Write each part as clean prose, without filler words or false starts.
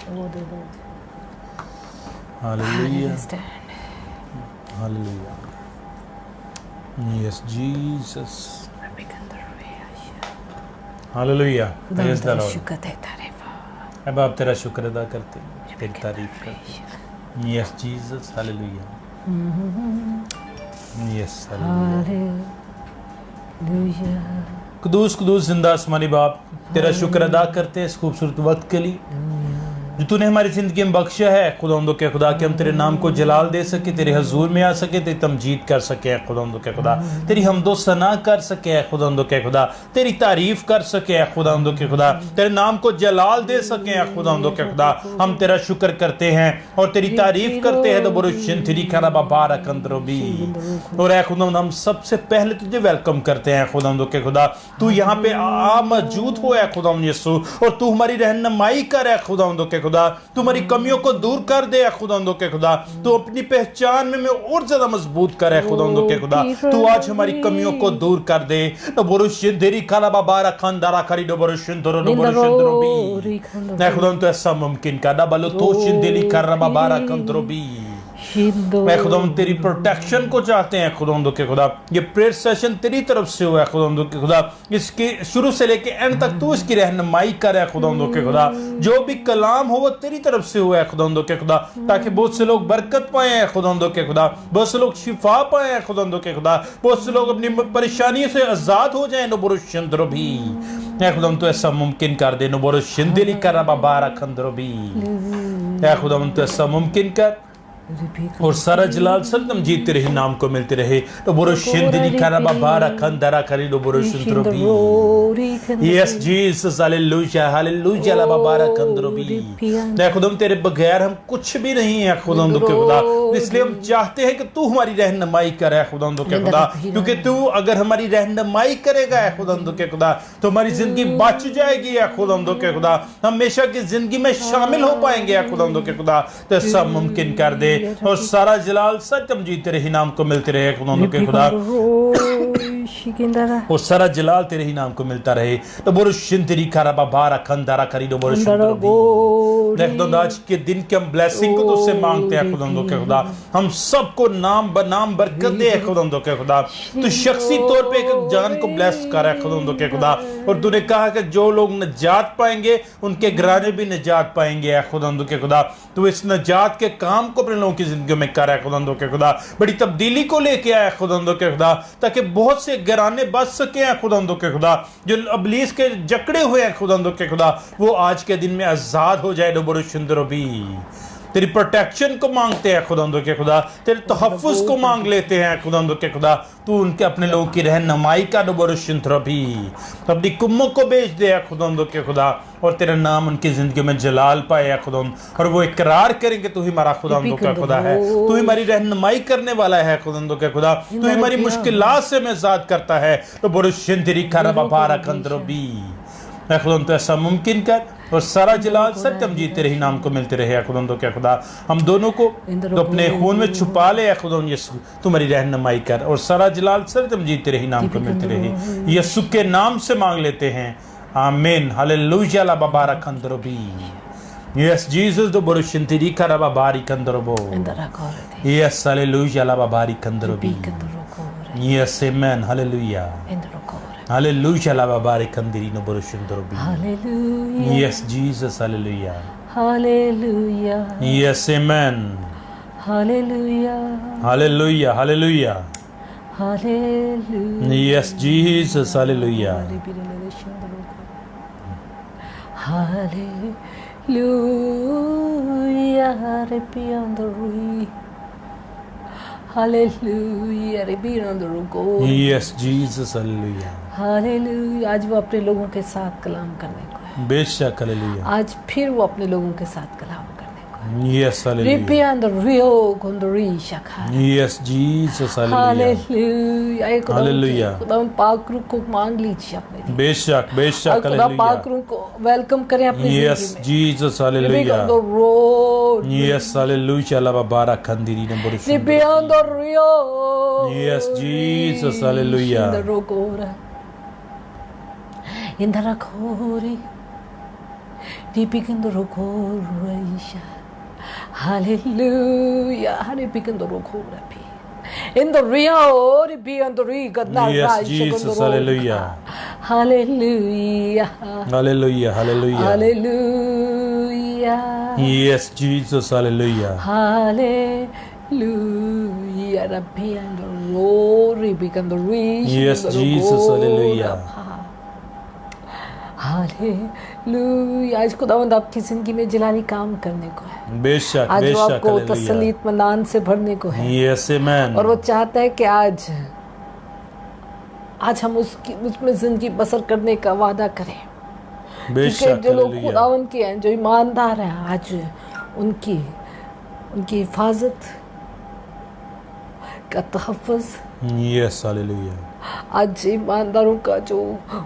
Oh, the Lord. Hallelujah. Stand. Hallelujah. Yes, Jesus. Hallelujah. Praise the Lord. शुक्र देता रहे वाह। अब आप तेरा शुक्र अदा करते हैं, तेरी तारीफ करते हैं। Yes, Jesus. Hallelujah. Yes, hallelujah. Hallelujah. Quddus Quddus जिंदा आसमानी बाप, तेरा शुक्र अदा करते हैं इस खूबसूरत वक्त के लिए जो तूने हमारी ज़िंदगी में बख्शा है खुदावंदो के खुदा, कि हम तेरे नाम को जलाल दे सके, तेरे हजूर में आ सके, तेरी तमजीद कर सके खुदावंदो के खुदा, तेरी हमदो सना कर सके खुदावंदो के खुदा, तेरी तारीफ कर सके खुदावंदो के खुदा, तेरे नाम को जलाल दे सके खुदावंदो के खुदा। हम तेरा शुक्र करते हैं और तेरी तारीफ करते हैं। तो बुरुशिन तेरी खरा बाबारक अंदरोबी और ऐ खुदावंद, हम सबसे पहले तुझे वेलकम करते हैं खुदावंदो के खुदा। तू यहाँ पे आ मौजूद हो ऐ खुदावंद यीशु, और तू हमारी रहनुमाई कर ऐ खुदावंदो के खुदा। तू हमारी कमियों को दूर कर दे खुदावंदो के खुदा। तू अपनी पहचान में और ज्यादा मजबूत कर है खुदावंदो के खुदा। तू आज हमारी कमियों को दूर कर दे। तो बुरुशिन तेरी खरा बाबारक खंदारा खरी दो बुरुशिन दोरो नो बुरुशिन दोरोबी ऐ खुदावंद, तो ऐसा मुमकिन कर ना बलो तो शिंदेली खरा बाबारक अंदरोबी। मैं खुदावंद तेरी प्रोटेक्शन को चाहते हैं खुदावंदो के खुदा। ये प्रेयर सेशन तेरी तरफ से हुआ है खुदावंदो के खुदा, इसके शुरू से लेके एंड तक तू इसकी रहनुमाई कर है खुदावंदो के खुदा। जो भी कलाम हो वो तेरी तरफ से हुआ है खुदावंदो के खुदा, ताकि बहुत से लोग बरकत पाए हैं खुदावंदो के खुदा, बहुत से लोग शिफा पाए हैं खुदावंदो के खुदा, बहुत से लोग अपनी परेशानियों से आजाद हो जाए। नबुरुशंद्रो भी ऐ खुदावंद, तो ऐसा मुमकिन कर दे। नबुरुशंदिली कर बाबारा खंद्रो भी ऐ खुदावंद, तो ऐसा मुमकिन कर और सारा जलाल सब तमजीद तेरे ही नाम को मिलते रहे। तो बुरो शिंदनी करा बाबारा खंदरा करी दो बुरो शिंद्रोबी। यस जीसस हालेलुया हालेलुया ला बाबारा खंद्रोबी। ऐ खुदाम, तेरे बगैर हम कुछ भी नहीं है खुदाम के खुदा, इसलिए हम चाहते हैं कि तू हमारी रहनुमाई करे खुदाम के खुदा, क्योंकि तू अगर हमारी रहनुमाई करेगा खुदाम के खुदा तो हमारी जिंदगी बच जाएगी खुदाम के खुदा, हमेशा की जिंदगी में शामिल हो पाएंगे खुदाम के खुदा। तो सब मुमकिन कर दे और सारा जलाल सच तमजीद तेरे ही नाम को मिलते रहे खुदावंदो के खुदा, और सारा जलाल तेरे ही नाम को मिलता रहे। तो बुरुशिन तेरी खरा बाबारा खंदारा खरी दो बुरुशिन। आज के दिन के हम ब्लेसिंग को तुझसे मांगते हैं खुदावंदो के खुदा। हम सबको नाम बनाम बरकत दे खुदावंदो के खुदा। तू शख्सी तौर पे एक जान को ब्लेस कर है खुदावंदो के खुदा, और तूने कहा कि जो लोग निजात पाएंगे उनके घराने भी निजात पाएंगे खुदावंदो के खुदा। तू इस निजात के काम को अपने लोगों की जिंदगी में कर है खुदावंदो के खुदा, बड़ी तब्दीली को लेके आया खुदावंदो के खुदा, ताकि बहुत से घराने बच सके हैं खुदावंदो के खुदा। जो अबलीस के जकड़े हुए हैं खुदावंदो के खुदा, वो आज के दिन में आजाद हो जाए। भी तेरी प्रोटेक्शन को मांगते हैं खुदावंदो के खुदा, तेरे तहफ्फुज़ को मांग लेते हैं खुदावंदो के खुदा। तू उनके अपने लोगों की रहनुमाई का भी अपनी कुम्मों को भेज दे खुदावंदो के खुदा, और तेरा नाम उनकी जिंदगी में जलाल पाए खुदावंद, और वो इकरार करेंगे तू ही हमारा खुदावंदो का खुदा है, तू ही हमारी रहनुमाई करने वाला है खुदावंदो के खुदा, तू ही हमारी मुश्किलात से हमें आजाद करता है। तो बुरुशिन तेरी खरा बाबारा खंद्रोबी खुदावंद, तो ऐसा मुमकिन कर और सारा जलाल सच तमजीद तेरे ही नाम को मिलते रहे खुदावंदो के खुदा। हम दोनों को तो अपने खून में छुपा ले खुदावंद यीशु, तुम्हारी रहनुमाई कर, और सारा जलाल सच तमजीद तेरे ही नाम को मिलते रहे। यीशु के नाम से मांग लेते हैं, आमीन। हालेलुया ला बाबारा खंद्रोबी। यस जीसस दो बुरुशिन तेरी खरा बाबारी खंद्रोबो। यस हालेलुया ला बाबारी खंद्रोबी। यस आमीन हालेलुया हालेलुया ला बाबारी खंदिरी नो बुरुशिन दरोबी। Yes Jesus hallelujah hallelujah yes आमीन hallelujah hallelujah hallelujah hallelujah yes Jesus hallelujah hallelujah रे पियांदरी हालेलुया रे पियांदरो को। Yes Jesus hallelujah hallelujah. आज वो अपने लोगों के साथ कलाम करने को है, बेशक हालेलुया। आज फिर वो अपने लोगों के साथ कलाम करने को है। Yes hallelujah. रिपियांदरियो कोंदरी शखा। Yes Jesus hallelujah hallelujah. Hallelujah. खुदा पाक रूह को मांग लीजिए अपने लिए। बेशक बेशक खुदा पाक रूह को वेलकम करें अपनी जिंदगी में। Yes Jesus hallelujah yes hallelujah ला बाबारा खंदिरी ने बुरुशिन। रिपियांदरियो यस जीसस हालेलुया इंदरा खोरी Ripikando rokorisha. Hallelujah. Ripikando rokorapi. In the Rio, Ripikando Riga. Yes, Jesus. Hallelujah. Hallelujah. Hallelujah. Hallelujah. Hallelujah. Yes, Jesus. Hallelujah. Hallelujah. Ripikando ro, Ripikando rish. Yes, Jesus. Hallelujah. Hallelujah. आज खुदावंद आपकी जिंदगी में जिलानी काम करने को है। बेशक आज वो बेशक आपको हालेलुया। तसल्ली इत्मीनान से भरने को है। Yes amen. और वो चाहता है कि आज हम उसमें जिंदगी बसर करने का वादा करें। बेशक जो लोग हालेलुया। खुदावंद के हैं, जो ईमानदार हैं, आज उनकी हिफाजत का तहफ़्फ़ुज़, यस हालेलुया। आज ईमानदारों का जो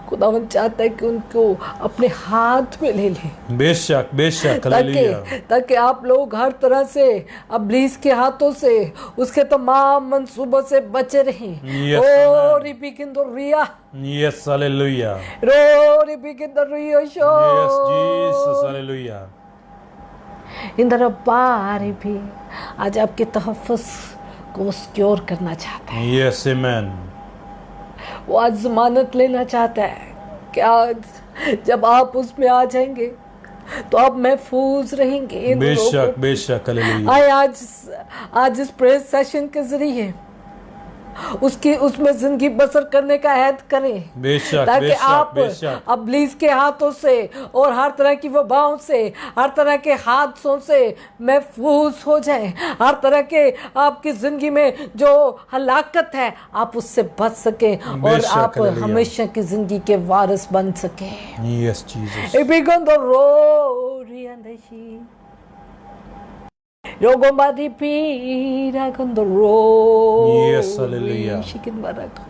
खुदावंद चाहता है कि उनको अपने हाथ में ले ले, बेशक बेशक हालेलुया। ताकि आप लोग हर तरह से इब्लीस के हाथों से, उसके तमाम मंसूबों से बचे रहें। Yes, ओ रिपिकिंदो रिया, यस हालेलुया। रो रिपिकिंदो रियो शो, यस जीसस हालेलुया। इंदर बारी भी आज आपके तहफ़्फ़ुज़ को सिक्योर करना चाहता है। Yes amen. वो आज ज़मानत लेना चाहता है कि आज जब आप उसमें आ जाएंगे तो आप महफूज रहेंगे। इन लोगों बेशक को बेशक हालेलुया। आए आज इस प्रेयर सेशन के जरिए उसमें जिंदगी बसर करने का ऐद करें, बेशक ताकि बेशक आप बेशक इब्लीस के हाथों से और हर तरह की वबाओं से, हर तरह के हादसों से महफूज हो जाएं। हर तरह के आपकी जिंदगी में जो हलाकत है आप उससे बच सकें और बेशक, आप हालेलुया। हमेशा की जिंदगी के वारिस बन सकें। Yes Jesus. Rogomari pira kandoro. Yes, hallelujah. Shikin barako.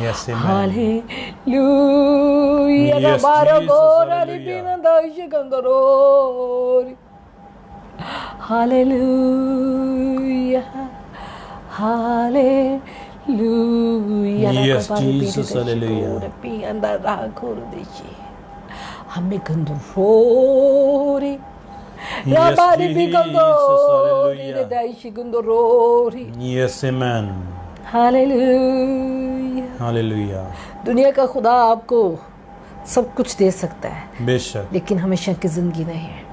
Yes amen। Hallelujah. Yes, Rabara Jesus, gora hallelujah। ripina da shikandoro. Hallelujah. Hallelujah. Yes, Jesus, hallelujah। Ripina da koro deshi. Hame kandoro. Yes, Rabari Jesus, bigandori, hallelujah। daishi gundorori. Yes amen. Hallelujah. Hallelujah. दुनिया का खुदा आपको सब कुछ दे सकता है, बेशक लेकिन हमेशा की जिंदगी नहीं है।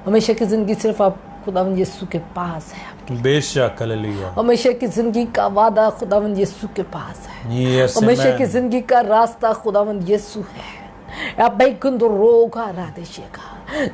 हमेशा की जिंदगी सिर्फ आप खुदावंद यीशु के पास है। बेशक हालेलुया। हमेशा की जिंदगी का वादा खुदावंद यीशु के पास है। यस हमेशा की आमेन। जिंदगी का रास्ता खुदावंद यीशु है। आप बैकुंदरोगा राधेशिका,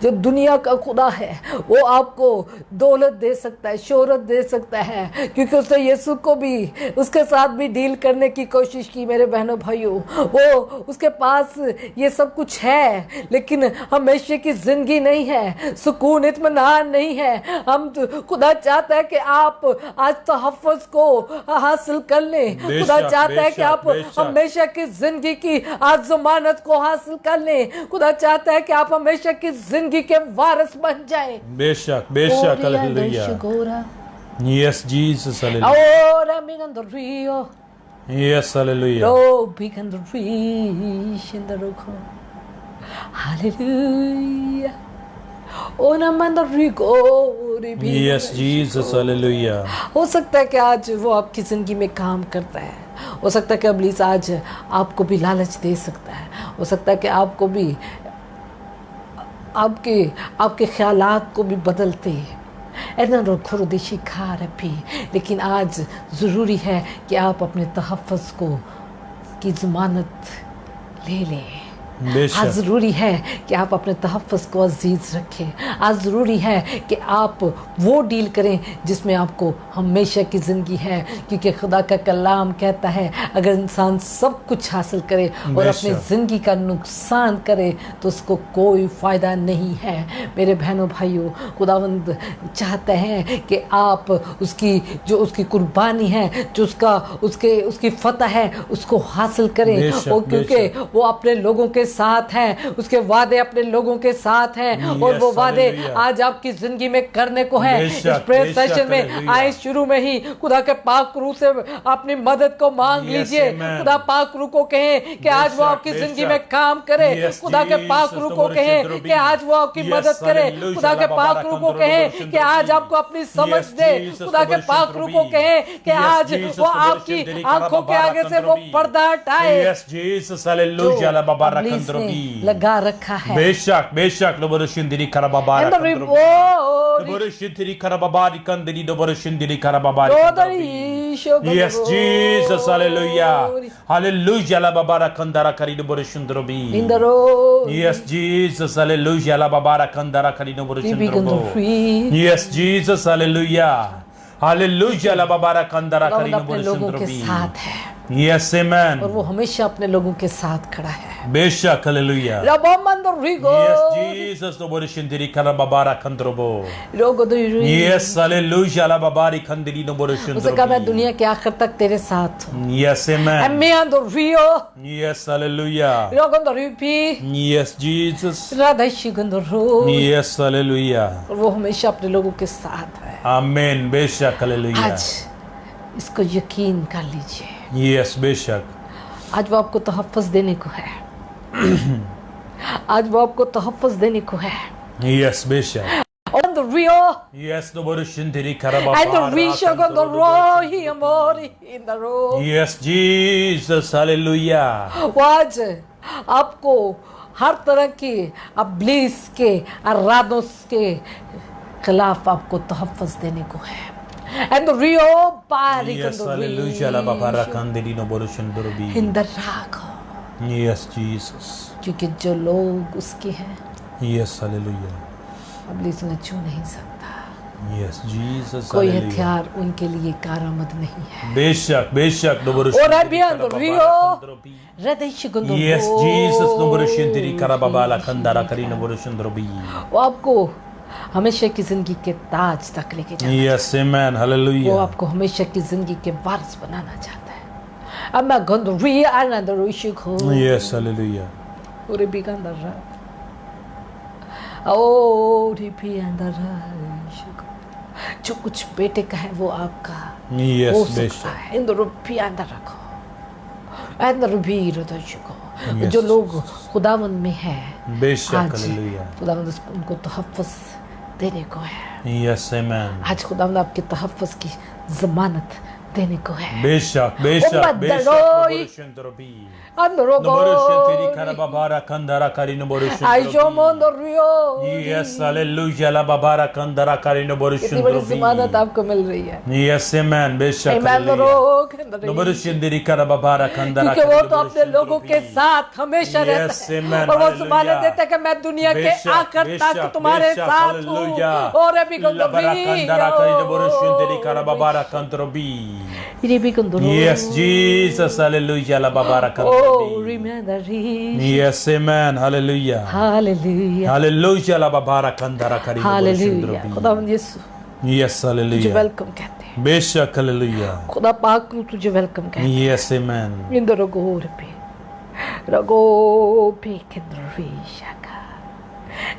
जो दुनिया का खुदा है वो आपको दौलत दे सकता है, शोहरत दे सकता है, क्योंकि उसने यीशु को भी उसके साथ भी डील करने की कोशिश की। मेरे बहनों भाइयों, वो उसके पास ये सब कुछ है, लेकिन हमेशा की जिंदगी नहीं है, सुकून इत्मीनान नहीं है। हम खुदा चाहता है कि आप आज तहफ़्फ़ुज़ को हासिल कर लें। खुदा चाहता है कि आप हमेशा की जिंदगी की आज ज़मानत को हासिल कर लें। खुदा चाहता है कि आप हमेशा की जिंदगी के वारिस बन जाएं। बेशक बेशक hallelujah. Yes Jesus hallelujah. Ahora mirando el río, yes hallelujah. picando el fish in the roco. Hallelujah. Ona manda rico. Yes Jesus hallelujah. हो सकता है कि आज वो आपकी ज़िंदगी में काम करता है। हो सकता है कि इब्लीस आज आपको भी लालच दे सकता है। हो सकता है कि आपको भी आपके ख्यालात को भी बदलते हैं। लेकिन आज ज़रूरी है कि आप अपने तहफ़्फ़ुज़ की ज़मानत ले लें। आज ज़रूरी है कि आप अपने तहफ़्फ़ुज़ को अज़ीज़ रखें। आज ज़रूरी है कि आप वो डील करें जिसमें आपको हमेशा की ज़िंदगी है, क्योंकि खुदा का कलाम कहता है अगर इंसान सब कुछ हासिल करे और अपनी ज़िंदगी का नुकसान करे तो उसको कोई फ़ायदा नहीं है। मेरे बहनों भाइयों, खुदावंद चाहते हैं कि आप उसकी कुर्बानी है, जो उसकी फ़तह है, उसको हासिल करें। और क्योंकि वो अपने लोगों के के साथ हैं, उसके वादे अपने लोगों के साथ हैं, और वो वादे आज आपकी जिंदगी में करने को है। इस प्रेयर सेशन में आए शुरू में ही खुदा के पाक रूह से अपनी मदद को मांग लीजिए। खुदा पाक रूह को कहें कि आज वो आपकी जिंदगी में काम करे। खुदा के पाक रूह को कहें कि आज वो आपकी मदद करे। खुदा के पाक रूह को कहें कि आज आपको अपनी समझ दे। खुदा के पाक रूह को कहें कि आज वो आपकी आंखों के आगे से वो पर्दा हटाए जो लगा रखा है। बेशक बेशक लोबरशिंदिरी खराबाबारा लोबरशिंदिरी खराबाबारी कंदिरी लोबरशिंदिरी खराबाबारी। Yes, Jesus, hallelujah. Hallelujah, la babara kandara kari no borishundrobi. Yes, Jesus, hallelujah, la babara kandara kari no borishundrobi. Yes, Jesus, hallelujah. Hallelujah, la babara kandara kari no borishundrobi. Yes, amen. और वो हमेशा अपने लोगों के साथ खड़ा है। बेशक, hallelujah. Yes, Jesus, no borishindiri karababara kandrobo. Yes, hallelujah, la babari kandiri no borishindrobo. उसे कहा मैं दुनिया के आखिर तक तेरे साथ हूँ। Yes, amen. Yes, hallelujah. Yes, Jesus. Yes, hallelujah. और वो हमेशा अपने लोगों के साथ है। Amen. बेशक, हालेलुया। आज इसको यकीन कर लीजिए। Yes, बेशक। आज वो आपको तहफ़्फ़ुज़ देने को है। आज वो आपको तहफ़्फ़ुज़ देने को है। Yes, बेशक। On the Rio. Yes, no borishindiri karababara. And the Risha on the Rohi Amori in the road. Yes, Jesus, hallelujah. वो आज आपको हर तरह की अब्लीस के अरादों के खिलाफ आपको तहफ़्फ़ुज़ देने को है। And the Rio Bari Yes, hallelujah, la babara kandiri no borishindrobi. in the Rago. Yes, Jesus. क्योंकि जो लोग उसके हैं Yes, hallelujah. अब्लीस उन्हें छू नहीं सकता। Yes, Jesus, कोई hallelujah. हथियार उनके लिए कारामद नहीं है। बेशक बेशक no और borishindiri अभी अंदर karababara Rio kandrobi. हृदय Gundo. Yes, Jesus, no borishindiri karababala kandara kari no borishindrobi. वो आपको हमेशा की जिंदगी के ताज तक लेके जाता है। Yes, amen, वो hallelujah. आपको हमेशा की जिंदगी के वारिस बनाना चाहता है। अब मैं गुंदो Rio अंदर ऋषि को। Yes, hallelujah. और भी अंदर रहा। ओ रिपी अंदर ऋषि को। जो कुछ बेटे का है वो आपका Yes, हो सकता बेशक। है। इंदर रुपी अंदर रखो। अंदर भी हृदय को। Yes. जो लोग खुदावंद में है बेशक, आज hallelujah. खुदावंद उनको तहफ़्फ़ुज़ देने को है। Yes, amen. आज खुदावंद आपके तहफ़्फ़ुज़ की ज़मानत देने को है। बेशक बेशक बेशक no borishindrobi. अंदरो No borishindiri karababara kandara kari no ISEER borishindrobi. मोंदो रियो। Yes, hallelujah, la babara kandara kari no कितनी बड़ी ज़मानत borishindrobi. आपको मिल रही है। Yes, amen, बेशक, ईमानदारो hallelujah. No borishindiri karababara kandara क्योंकि kari वो no तो अपने लोगों के borishindrobi. साथ हमेशा Yes, रहता है। amen, और वो hallelujah. ज़मानत देता है कि मैं दुनिया के बेशक, आखिर तक बेशक, तुम्हारे बेशक, साथ हूँ। hallelujah. और अभी La bara kandara kari no borishindiri karababara kandrobi. Yes, Jesus, hallelujah, la babara Oh, kandrobi. remember Yes, amen, hallelujah. Hallelujah. Hallelujah, la babara kandara kari no Hallelujah. borishindrobi. खुदावंद यीशु Yes, तुझे hallelujah. वेलकम कहते हैं। बेशक, hallelujah. खुदा पाक रूह तुझे welcome कहते हैं। Yes, amen. इंदर रगो पे किंदर रीशका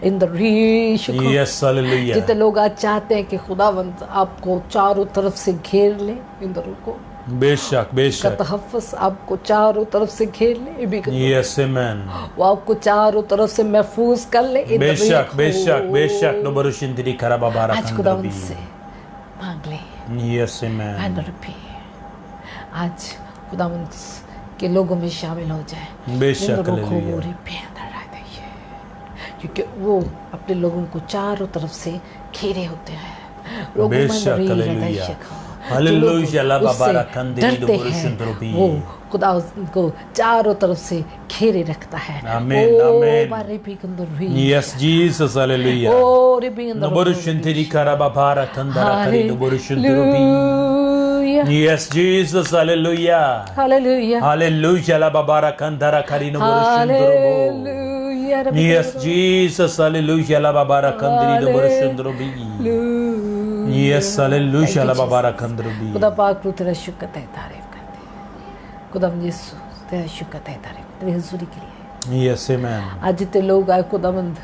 इंदर रीश को। Yes, hallelujah. जितने लोग आज चाहते हैं कि खुदावंद आपको चारों तरफ से घेर ले, इंदर को बेशक का बेशक। तहफ़्फ़ुज़ आपको चारों तरफ से घेर ले। ये भी कर- Yes, amen. वो आपको चारों तरफ से महफूज कर ले। इंदर बेशक रीश बेशक को। बेशक no borishindiri karababara आज खुदावंद kandrobi. से मांग ले। Yes, amen. अंदर भी आज खुदावंद के लोगों में शामिल हो जाए। बेशक, इंदर को hallelujah. पूरी बेहतर रह दीजिए। क्योंकि वो अपने लोगों को चारों तरफ से घेरे होते हैं। लोगों में बेशक, नरी हृदय hallelujah. शिखा। Hallelujah, जो लोग la उससे babara kandiri no डरते borishindrobi. हैं, वो खुदा उनको चारों तरफ से घेरे रखता है। Amen, ओ, amen. बारे भी कंदर भी। Yes, Jesus, hallelujah. ओ, रे भी Kandar No borishindiri karababara kandara kari no borishindrobi. Hallelujah. Yes, Jesus, hallelujah. Hallelujah. Hallelujah, la babara kandara kari no borishindrobo. Hallelujah. Rabbi Yes, Kandar. Jesus, hallelujah, la babara kandiri no borishindrobi. Hallelujah. Yes, hallelujah, Thank la you, babara Jesus. kandrobi. खुदा पाक रू तेरा शुक्र है, तारीफ करते हैं। खुदा यीशु तेरा शुक्र है, तारीफ तेरी हुजूरी के लिए। Yes, amen. आज जितने लोग आए खुदावंद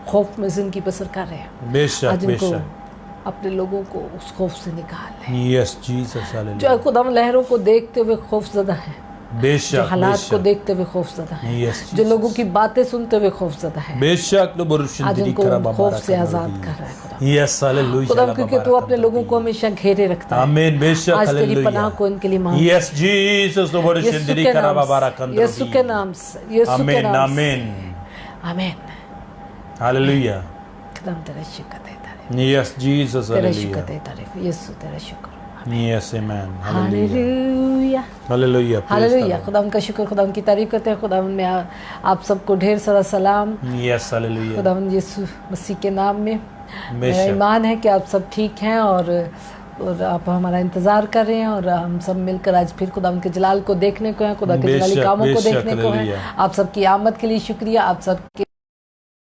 खौफ में जिंदगी बसर कर रहे हैं, बेशक आज इनको बेशक। अपने लोगों को उस खौफ से निकाल ले। Yes, Jesus, जो hallelujah. खुदावंद लहरों को देखते हुए खौफजदा है, जो बेशक हालात को बेशक। देखते हुए खौफजदा है, Yes, जो Jesus. लोगों की बातें सुनते हुए खौफजदा है, बेशक लो बरुशन आज तेरी उनको करा खौफ से बाबा आजाद कर रहा है खुदा। Yes, hallelujah. खुदा क्योंकि तू अपने लोगों को हमेशा घेरे रखता है। आमीन बेशक आज तेरी पनाह हालेलुया। को इनके लिए मांग। Yes, Jesus, लो बरुशन यीशु तेरी के करा नाम बाबा से, यीशु के नाम से, यीशु के आमीन नाम से। आमीन आमीन। हालेलुया। खुदा तेरा शुक्र है, तारीफ Yes, Jesus, तेरा शुक्र hallelujah. है, तारीफ यीशु तेरा शुक्र। Yes, amen. Hallelujah. Hallelujah Hallelujah. Praise the hallelujah. Lord. खुदा उनका शुक्र, खुदा उनकी तारीफ करते हैं। खुदा में आप सबको ढेर सारा सलाम Yes, hallelujah. खुदा यीशु मसीह के नाम में। मेरा बेशक। ईमान है कि आप सब ठीक हैं और आप हमारा इंतज़ार कर रहे हैं और हम सब मिलकर आज फिर खुदा उनके जलाल को देखने को हैं, खुदा के जलाली बेशक, कामों को बेशक, देखने को हैं। हालेलुया। आप सबकी आमद के लिए शुक्रिया, आप सबके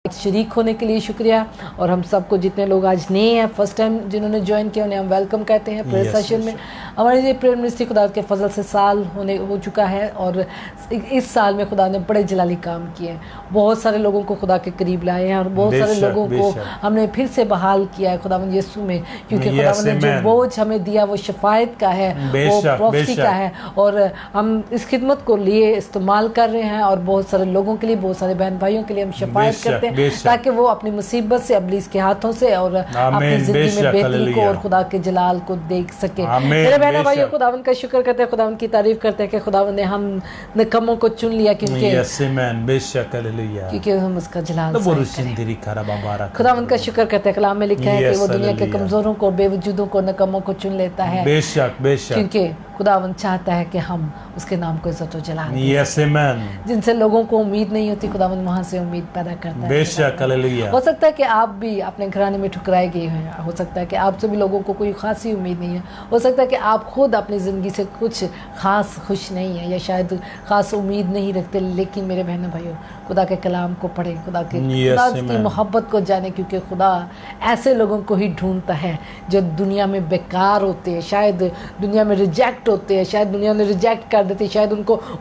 शरीक होने के लिए शुक्रिया। और हम सबको जितने लोग आज नए हैं, फर्स्ट टाइम जिन्होंने ज्वाइन किया, उन्हें हम वेलकम कहते हैं प्रेयर Yes, सेशन yes, में। हमारे ये प्रेयर मिनिस्ट्री खुदा के फजल से साल हो चुका है और इस साल में खुदा ने बड़े जलाली काम किए हैं। बहुत सारे लोगों को खुदा के करीब लाए हैं और बहुत सारे बेशक, लोगों को बेशक। हमने फिर से बहाल किया है खुदावंद यीशु में, क्योंकि Yes, खुदावंद ने जो amen. बोझ हमें दिया वो शफायत का है, वो बेशक, प्रोफेसी बेशक। का है और हम इस खिदमत को लिए इस्तेमाल कर रहे हैं और बहुत सारे लोगों के लिए, बहुत सारे बहन भाइयों के लिए हम शफायत बेशक, करते हैं बेशक। ताकि वो अपनी मुसीबत से, अबलीस के हाथों से और अपनी जिंदगी बेशक, में बेहतरी को हालेलुया। और खुदा के जलाल को देख सके। आमीन, मेरे बहनों बेशक। भाइयों खुदावंद का शुक्र करते हैं, खुदावंद की तारीफ करते हैं कि खुदावंद ने हम निकम्मों को चुन लिया क्योंकि Yes, amen. बेशक हालेलुया। क्योंकि हम उसका जलाल लो जाहिर बरुशन करें। तेरी करा बाबा खुदावंद का शुक्र करते हैं, कलाम में लिखा है कि Yes, वो दुनिया के हालेलुया। कमजोरों को, बेवजूदों को, निकम्मों को चुन लेता है, बेशक बेशक। क्योंकि खुदावंद चाहता है कि हम उसके नाम को इज्जत और जलाल दें। Yes, amen. जिनसे लोगों को उम्मीद नहीं होती खुदावंद वहां से उम्मीद पैदा करता है। बेशक हालेलुया। हो सकता है कि आप भी अपने घराने में ठुकराए गए हैं, हो सकता है कि आपसे भी लोगों को कोई खासी उम्मीद नहीं है, हो सकता है कि आप खुद अपनी ज़िंदगी से कुछ खास खुश नहीं है या शायद खास उम्मीद नहीं रखते। लेकिन मेरे बहनों भाइयों खुदा के कलाम को पढ़ें, खुदा Yes, की amen. मोहब्बत को जाने, क्योंकि खुदा ऐसे लोगों को ही ढूंढता है जो दुनिया में बेकार होते हैं, शायद दुनिया में रिजेक्ट होते हैं, शायद दुनिया ने रिजेक्ट कर देते, शायद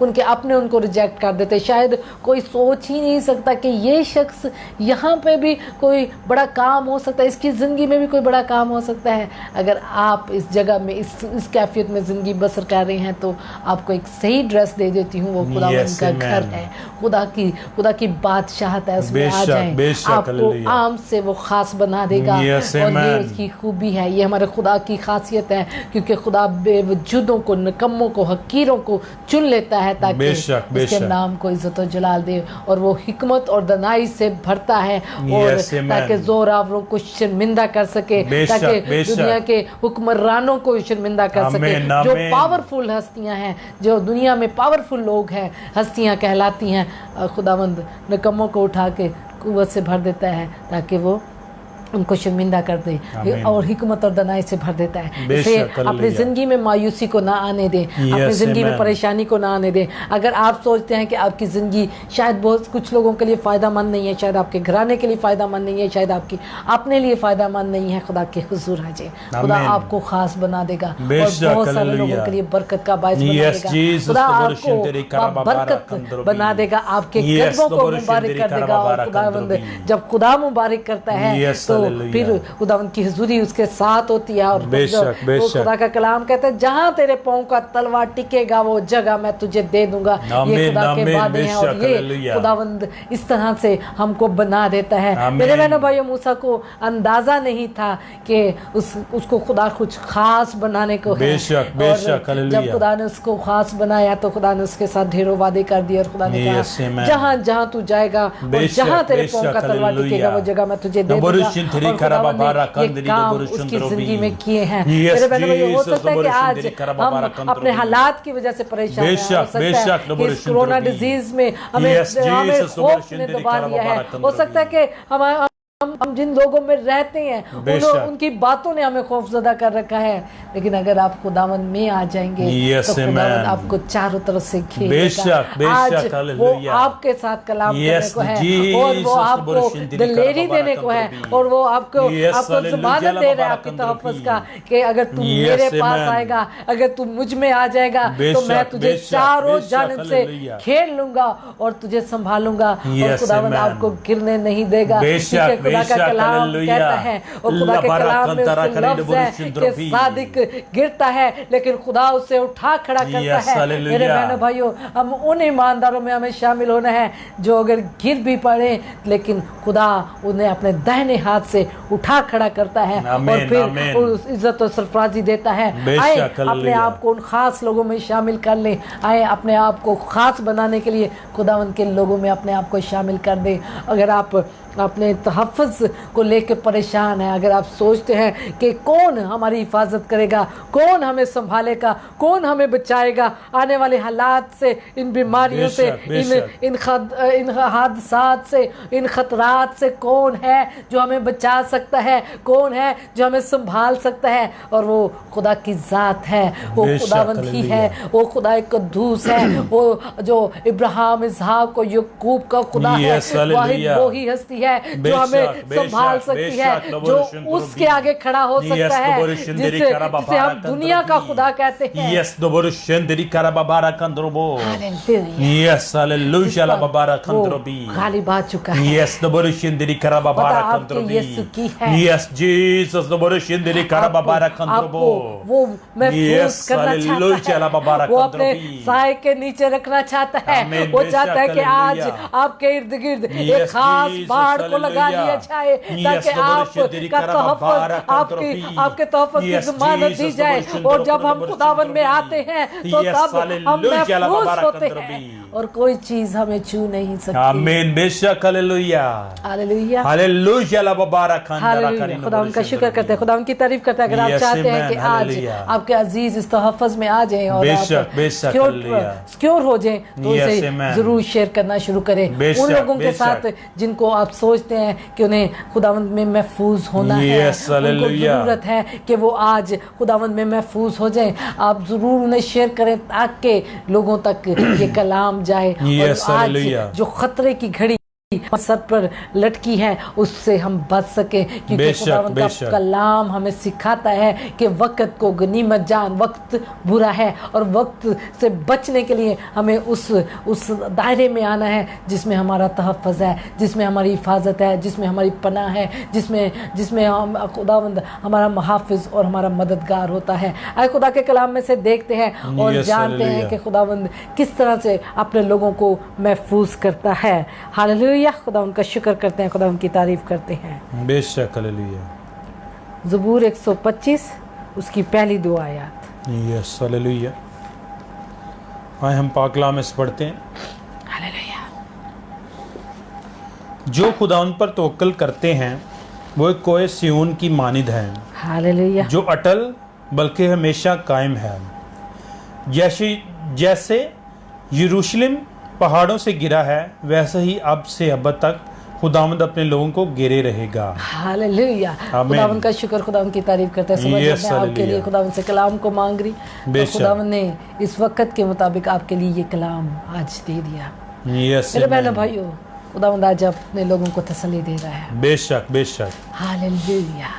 उनके अपने उनको रिजेक्ट कर देते, शायद कोई सोच ही नहीं सकता कि ये शख्स यहाँ पे भी कोई बड़ा काम हो सकता है, इसकी ज़िंदगी में भी कोई बड़ा काम हो सकता है। अगर आप इस जगह में इस कैफियत में ज़िंदगी बसर कर रहे हैं तो आपको एक सही ड्रेस दे देती हूँ, वो खुदावंद Yes, का amen. घर है, खुदा की बादशाहत है, उसमें आ बेशक, जाएं। बेशक, आपको हालेलुया। आम से वो खास बना देगा Yes, और ये amen. उसकी खूबी है, ये हमारे खुदा की खासियत है, क्योंकि खुदा बेवजूदों को, निकम्मों को, हकीरों को चुन लेता है ताकि बेशक, उसके बेशक। नाम को इज्जत और जलाल दे। और वो हिकमत और दनाई से भरता है और Yes, amen. ताकि जोरावरों को शर्मिंदा कर सके, बेशक, ताकि बेशक। दुनिया के हुक्मरानों को शर्मिंदा कर सके। आमीन, जो आमीन। पावरफुल हस्तियां हैं, जो दुनिया में पावरफुल लोग हैं, हस्तियां कहलाती हैं, खुदावंद निकम्मों को उठा के कुव्वत से भर देता है ताकि वो उनको शर्मिंदा कर दे आमीन। और हिकमत और दनाई से भर देता है। बेशक, इसे हालेलुया। अपनी ज़िंदगी में मायूसी को ना आने दें, अपनी Yes, ज़िंदगी में amen. परेशानी को ना आने दें। अगर आप सोचते हैं कि आपकी ज़िंदगी शायद बहुत कुछ लोगों के लिए फ़ायदा मंद नहीं है, शायद आपके घराने के लिए फ़ायदा मंद नहीं है, शायद आपकी अपने लिए फ़ायदा मंद नहीं है, खुदा के हुजूर आ जाए, खुदा आमीन। आपको ख़ास बना देगा और बेशक, बहुत सारे हालेलुया। लोगों के लिए बरकत का बायस बना Yes, देगा। Jesus, खुदा तो आपको बरुशन तेरी करा बाबा बरकत रकंद्रो बना भी। देगा, आपके Yes, कदमों तो को बरुशन मुबारक तेरी कर करा देगा। बाबा और खुदावंद रकंद्रो भी। जब खुदा मुबारक करता है Yes, तो हालेलुया। फिर खुदावंद की हुजूरी उसके साथ होती है। और बेशक, वो बेशक। खुदा का कलाम कहता है जहां तेरे पांव का तलवार टिकेगा वो जगह मैं तुझे दे दूंगा। ये आमीन, खुदा के आमीन, वादे हैं और बेशक, ये हालेलुया। खुदावंद इस तरह से हमको बना देता है। आमीन। मेरे बहनों भाइयों मूसा को अंदाजा नहीं था कि उसको खुदा कुछ खास बनाने को है। बेशक, बेशक, और हालेलुया। जब खुदा ने उसको खास बनाया तो खुदा ने उसके साथ ढेरों वादे कर दिए और खुदा ने Yes, कहा amen. जहां जहां तू जाएगा और बेशक, जहां तेरे बेशक, पांव का तलवार हालेलुया। टिकेगा वो जगह मैं तुझे दे दूंगा। बरुशन तेरी और करा खुदावंद बाबा ने ये रकंद्री तो काम बरुशन उसकी तेरो जिंदगी भी। में किए हैं। Yes, मेरे बहनों भाइयों हो Jesus, सकता है कि बरुशन आज तेरी करा बाबा हम रकंद्रो अपने भी। हालात की वजह से परेशान हैं। हो बेशक, सकता बेशक, है कि बरुशन इस कोरोना तेरो भी। डिजीज में हमें Yes, Jesus, खौफ बरुशन ने तेरी दबा करा लिया बाबा है। रकंद्रो हो सकता है भी। कि हम हम जिन लोगों में रहते हैं बेशक। उनकी बातों ने हमें खौफजदा कर रखा है, लेकिन अगर आप खुदावन में आ जाएंगे Yes, तो खुदावन amen. आपको चारों तरफ से घेर बेशक, लेगा। आज बेशक, वो हालेलुया। आपके साथ कलाम Yes, करने को है Jesus, और वो आपको बरशिंदरी दिलेरी करबा देने को है बरकत और वो आपको Yes, आपको हालेलुया, जमानत दे रहा है आपकी बरकत तहफ़्फ़ुज़ रबी। का कि अगर तू Yes, मेरे पास amen. आएगा, अगर तू मुझ में आ जाएगा तो बेशक, मैं तुझे बेशक, चारों बेशक, जानिब से हालेलुया। खेल लूंगा और तुझे संभालूंगा और Yes, खुदावंद amen. आपको गिरने नहीं देगा। बेशक, क्योंकि खुदा का बेशक, कलाम हालेलुया। कहता है और खुदा के अल्लाह कलाम में बारक उसके अंतरा लफ्ज़ करे है डबोरिश कि द्रबी। सादिक गिरता है लेकिन खुदा उसे उठा खड़ा करता Yes, है। हालेलुया। मेरे बहनों भाइयों, हम उन ईमानदारों में हमें शामिल होना है जो अगर गिर भी पड़े लेकिन खुदा उन्हें अपने दाहिने हाथ से उठा खड़ा करता है आमीन, और फिर आमीन। उस इज्जत और सरफराजी देता है। बेशक, आए अपने हालेलुया। आप को उन खास लोगों में शामिल कर लें, आए अपने आप को खास बनाने के लिए खुदावंद के लोगों में अपने आप को शामिल कर दें। अगर आप अपने तहफ़्फ़ुज़ को लेकर परेशान हैं, अगर आप सोचते हैं कि कौन हमारी हिफाजत करेगा, कौन हमें संभालेगा, कौन हमें बचाएगा आने वाले हालात से, इन बीमारियों से, बेशक, इन हादसात से, इन खतरात से, कौन है जो हमें बचा सकता है, कौन है जो हमें संभाल सकता है? और वो खुदा की ज़ात है, वो बेशक, खुदावंद ही है, वो खुदा कद्दूस है, वो जो इब्राहिम, इसहाक और याकूब का खुदा है, Yes, हालेलुया। वो ही हस्ती है जो बेशक, हमें बेशक, संभाल सकती बेशक, है, जो लबोरिशन उसके द्रबी। आगे खड़ा हो Yes, सकता है, लबोरिशन देरी जिसे करबा जिसे हम बारकत दुनिया का द्रबी। खुदा कहते हैं। Yes, doborushendiri karababara kandrobo. Hallelujah. Yes, hallelujah, जिस पर lababara वो kandrobi. गालिब आ चुका है। Yes, doborushendiri karababara पता आपके kandrobi. यीशु की है। Yes, Jesus, doborushendiri karababara आपको kandrobo. वो महफूज Yes, करना hallelujah, चाहता lababara है, वो अपने kandrobi. साए के नीचे रखना चाहता है। आमीन, वो बेशक, चाहता है कि आज हालेलुया। आपके इर्द गिर्द एक Yes, खास Jesus, बाढ़ को लगा हालेलुया। लिया जाए Yes, ताकि दोबरशिंदरी आपका करबबारा तहफ़्फ़ुज़ कandrobi. आपके तहफ़्फ़ुज़ की Yes, ज़मानत दी Jesus, जाए दोबरशिंदरी और जब हम दोबरशिंदरी खुदावन में आते हैं तो Yes, तब हम हालेलुया, महफूज lababara होते kandrobi. हैं और कोई चीज़ हमें छू नहीं सकती। आमीन, बेशक, hallelujah. Hallelujah. Hallelujah, lababara kandara hallelujah. karin खुदा उनका शुक्र करते हैं, खुदा उनकी तारीफ करते हैं। अगर आप Yes, चाहते हैं amen, कि आज हालेलुया। आपके अजीज इस तहफ़्फ़ुज़ में आ जाएं और बेशक, आप बेशक, हालेलुया। सिक्योर हो जाएं तो Yes, उसे amen। जरूर शेयर करना शुरू करें बेशक, उन लोगों के बेशक। साथ जिनको आप सोचते हैं कि उन्हें खुदावंद में महफूज होना है। Yes, उनको हालेलुया। ज़रूरत है कि वो आज खुदावंद में महफूज हो जाएं। आप ज़रूर उन्हें शेयर करें ताकि लोगों तक ये कलाम जाए Yes, और आज हालेलुया। जो खतरे की घड़ी सर पर लटकी है उससे हम बच सके, क्योंकि बेशक, खुदावंद का बेशक। कलाम हमें सिखाता है कि वक्त को गनीमत जान, वक्त बुरा है और वक्त से बचने के लिए हमें उस दायरे में आना है जिसमें हमारा तहफ़्फ़ुज़ है, जिसमें हमारी हिफाजत है, जिसमें हमारी पनाह है, जिसमें हम खुदावंद हमारा मुहाफ़िज़ और हमारा मददगार होता है। आए खुदा के कलाम में से देखते हैं और Yes, जानते हैं हालेलुया। कि खुदावंद किस तरह से अपने लोगों को महफूज करता है। हालेलुया। खुदा उनका शुक्र करते हैं, खुदा उनकी तारीफ करते हैं। बेशक, हालेलुया। ज़बूर 125 उसकी पहली 2 आयत। Yes, hallelujah. आए हम पाक कलाम में से पढ़ते हैं। हालेलुया। जो खुदा उन पर तवक्कल करते हैं वो एक कोए सिय्योन की मानिद हैं, हालेलुया। जो अटल बल्कि हमेशा कायम है। जैसे यरूशलेम पहाड़ों से गिरा है वैसे ही अब से अब तक खुदावंद अपने लोगों को घेरे रहेगा। हालेलुया। आमीन। खुदावंद का शुक्र, खुदावंद की तारीफ करते हैं। समझ Yes, में आपके लिए हालेलुया। खुदावंद से कलाम को मांग रही तो बेशक। खुदावंद ने इस वक्त के मुताबिक आपके लिए ये कलाम आज दे दिया। यस, मेरे बहनों भाइयों, खुदावंद आज अपने लोगों को तसल्ली दे रहा है। बेशक, बेशक। हालेलुया।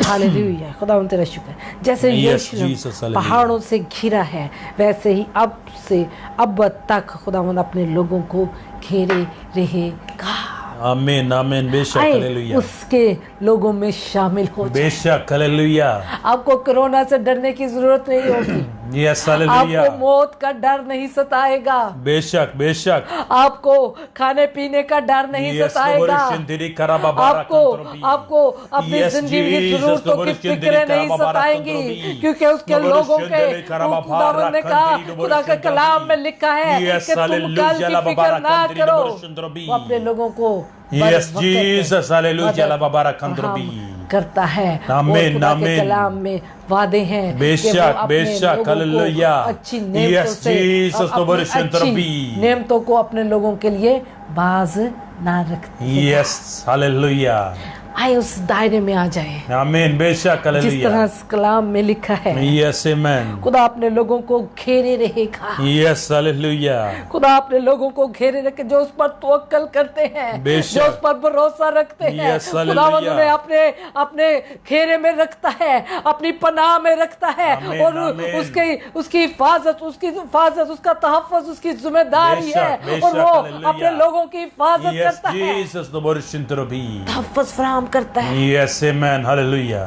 हालेलुया। खुदावंद तेरा शुक्र। जैसे Yes, यरूशलेम Jesus, हालेलुया। पहाड़ों से घिरा है वैसे ही अब से अब तक खुदावंद अपने लोगों को घेरे रहेगा। आमीन, आमीन। बेशक, आए हालेलुया। उसके लोगों में शामिल हो जाए। बेशक, हालेलुया। आपको कोरोना से डरने की जरूरत नहीं होगी। Yes, hallelujah. आपको मौत का डर नहीं सताएगा। बेशक, बेशक। आपको खाने पीने का डर नहीं Yes, सताएगा। दोबरशिंदरी करबबारा कंट्रोबी। आपको अपनी Yes, जिंदगी की Jesus, जरूरतों की दोबरशिंदरी फिक्रें नहीं करबबारा सताएंगी, कंट्रोबी। क्योंकि उसके लोगों के दोबरशिंदरी करबबारा खुदावंद ने कहा, कंट्री खुदा का दोबरशिंदरी। कलाम में लिखा है Yes, कि तुम कल हालेलुया, की फिक्र लबबारा ना कंट्री करो। दोबरशिंदरी। वो अपने लोगों को Yes, बर Jesus, वक्त हालेलुया, मदद लबबारा कंट्रोबी। हम करता है। आमीन, और खुदा के आमीन। कलाम में वादे हैं कि वो बेशक, अपने बेशक, लोगों को हालेलुया। अच्छी नेमतों Yes, से Jesus, अपनी दोबरशिंदरी। अच्छी नेमतों को अपने लोगों के लिए बाज ना रखते यस हालेलुया आए उस दायरे में आ जाए आमीन बेशक जिस हालेलुया तरह इस कलाम में लिखा है। यस आमीन खुदा अपने लोगों को घेरे रहेगा। यस हालेलुया खुदा अपने लोगों को घेरे रखे जो उस पर तवक्कल करते हैं, बेशक। जो उस पर भरोसा रखते हैं। Yes, खुदा hallelujah। उन्हें अपने अपने घेरे में रखता है, अपनी पनाह में रखता है आमीन, और आमीन। उसकी हिफाजत उसका तहफ़्फ़ुज़ उसकी जिम्मेदारी बेशक, है बेशक, और वो हालेलुया। अपने लोगों की हिफाजत यस करता है, जीसस दोबरशिंतरोबी तहफ़्फ़ुज़ फराहम करता है। यस आमीन हालेलुया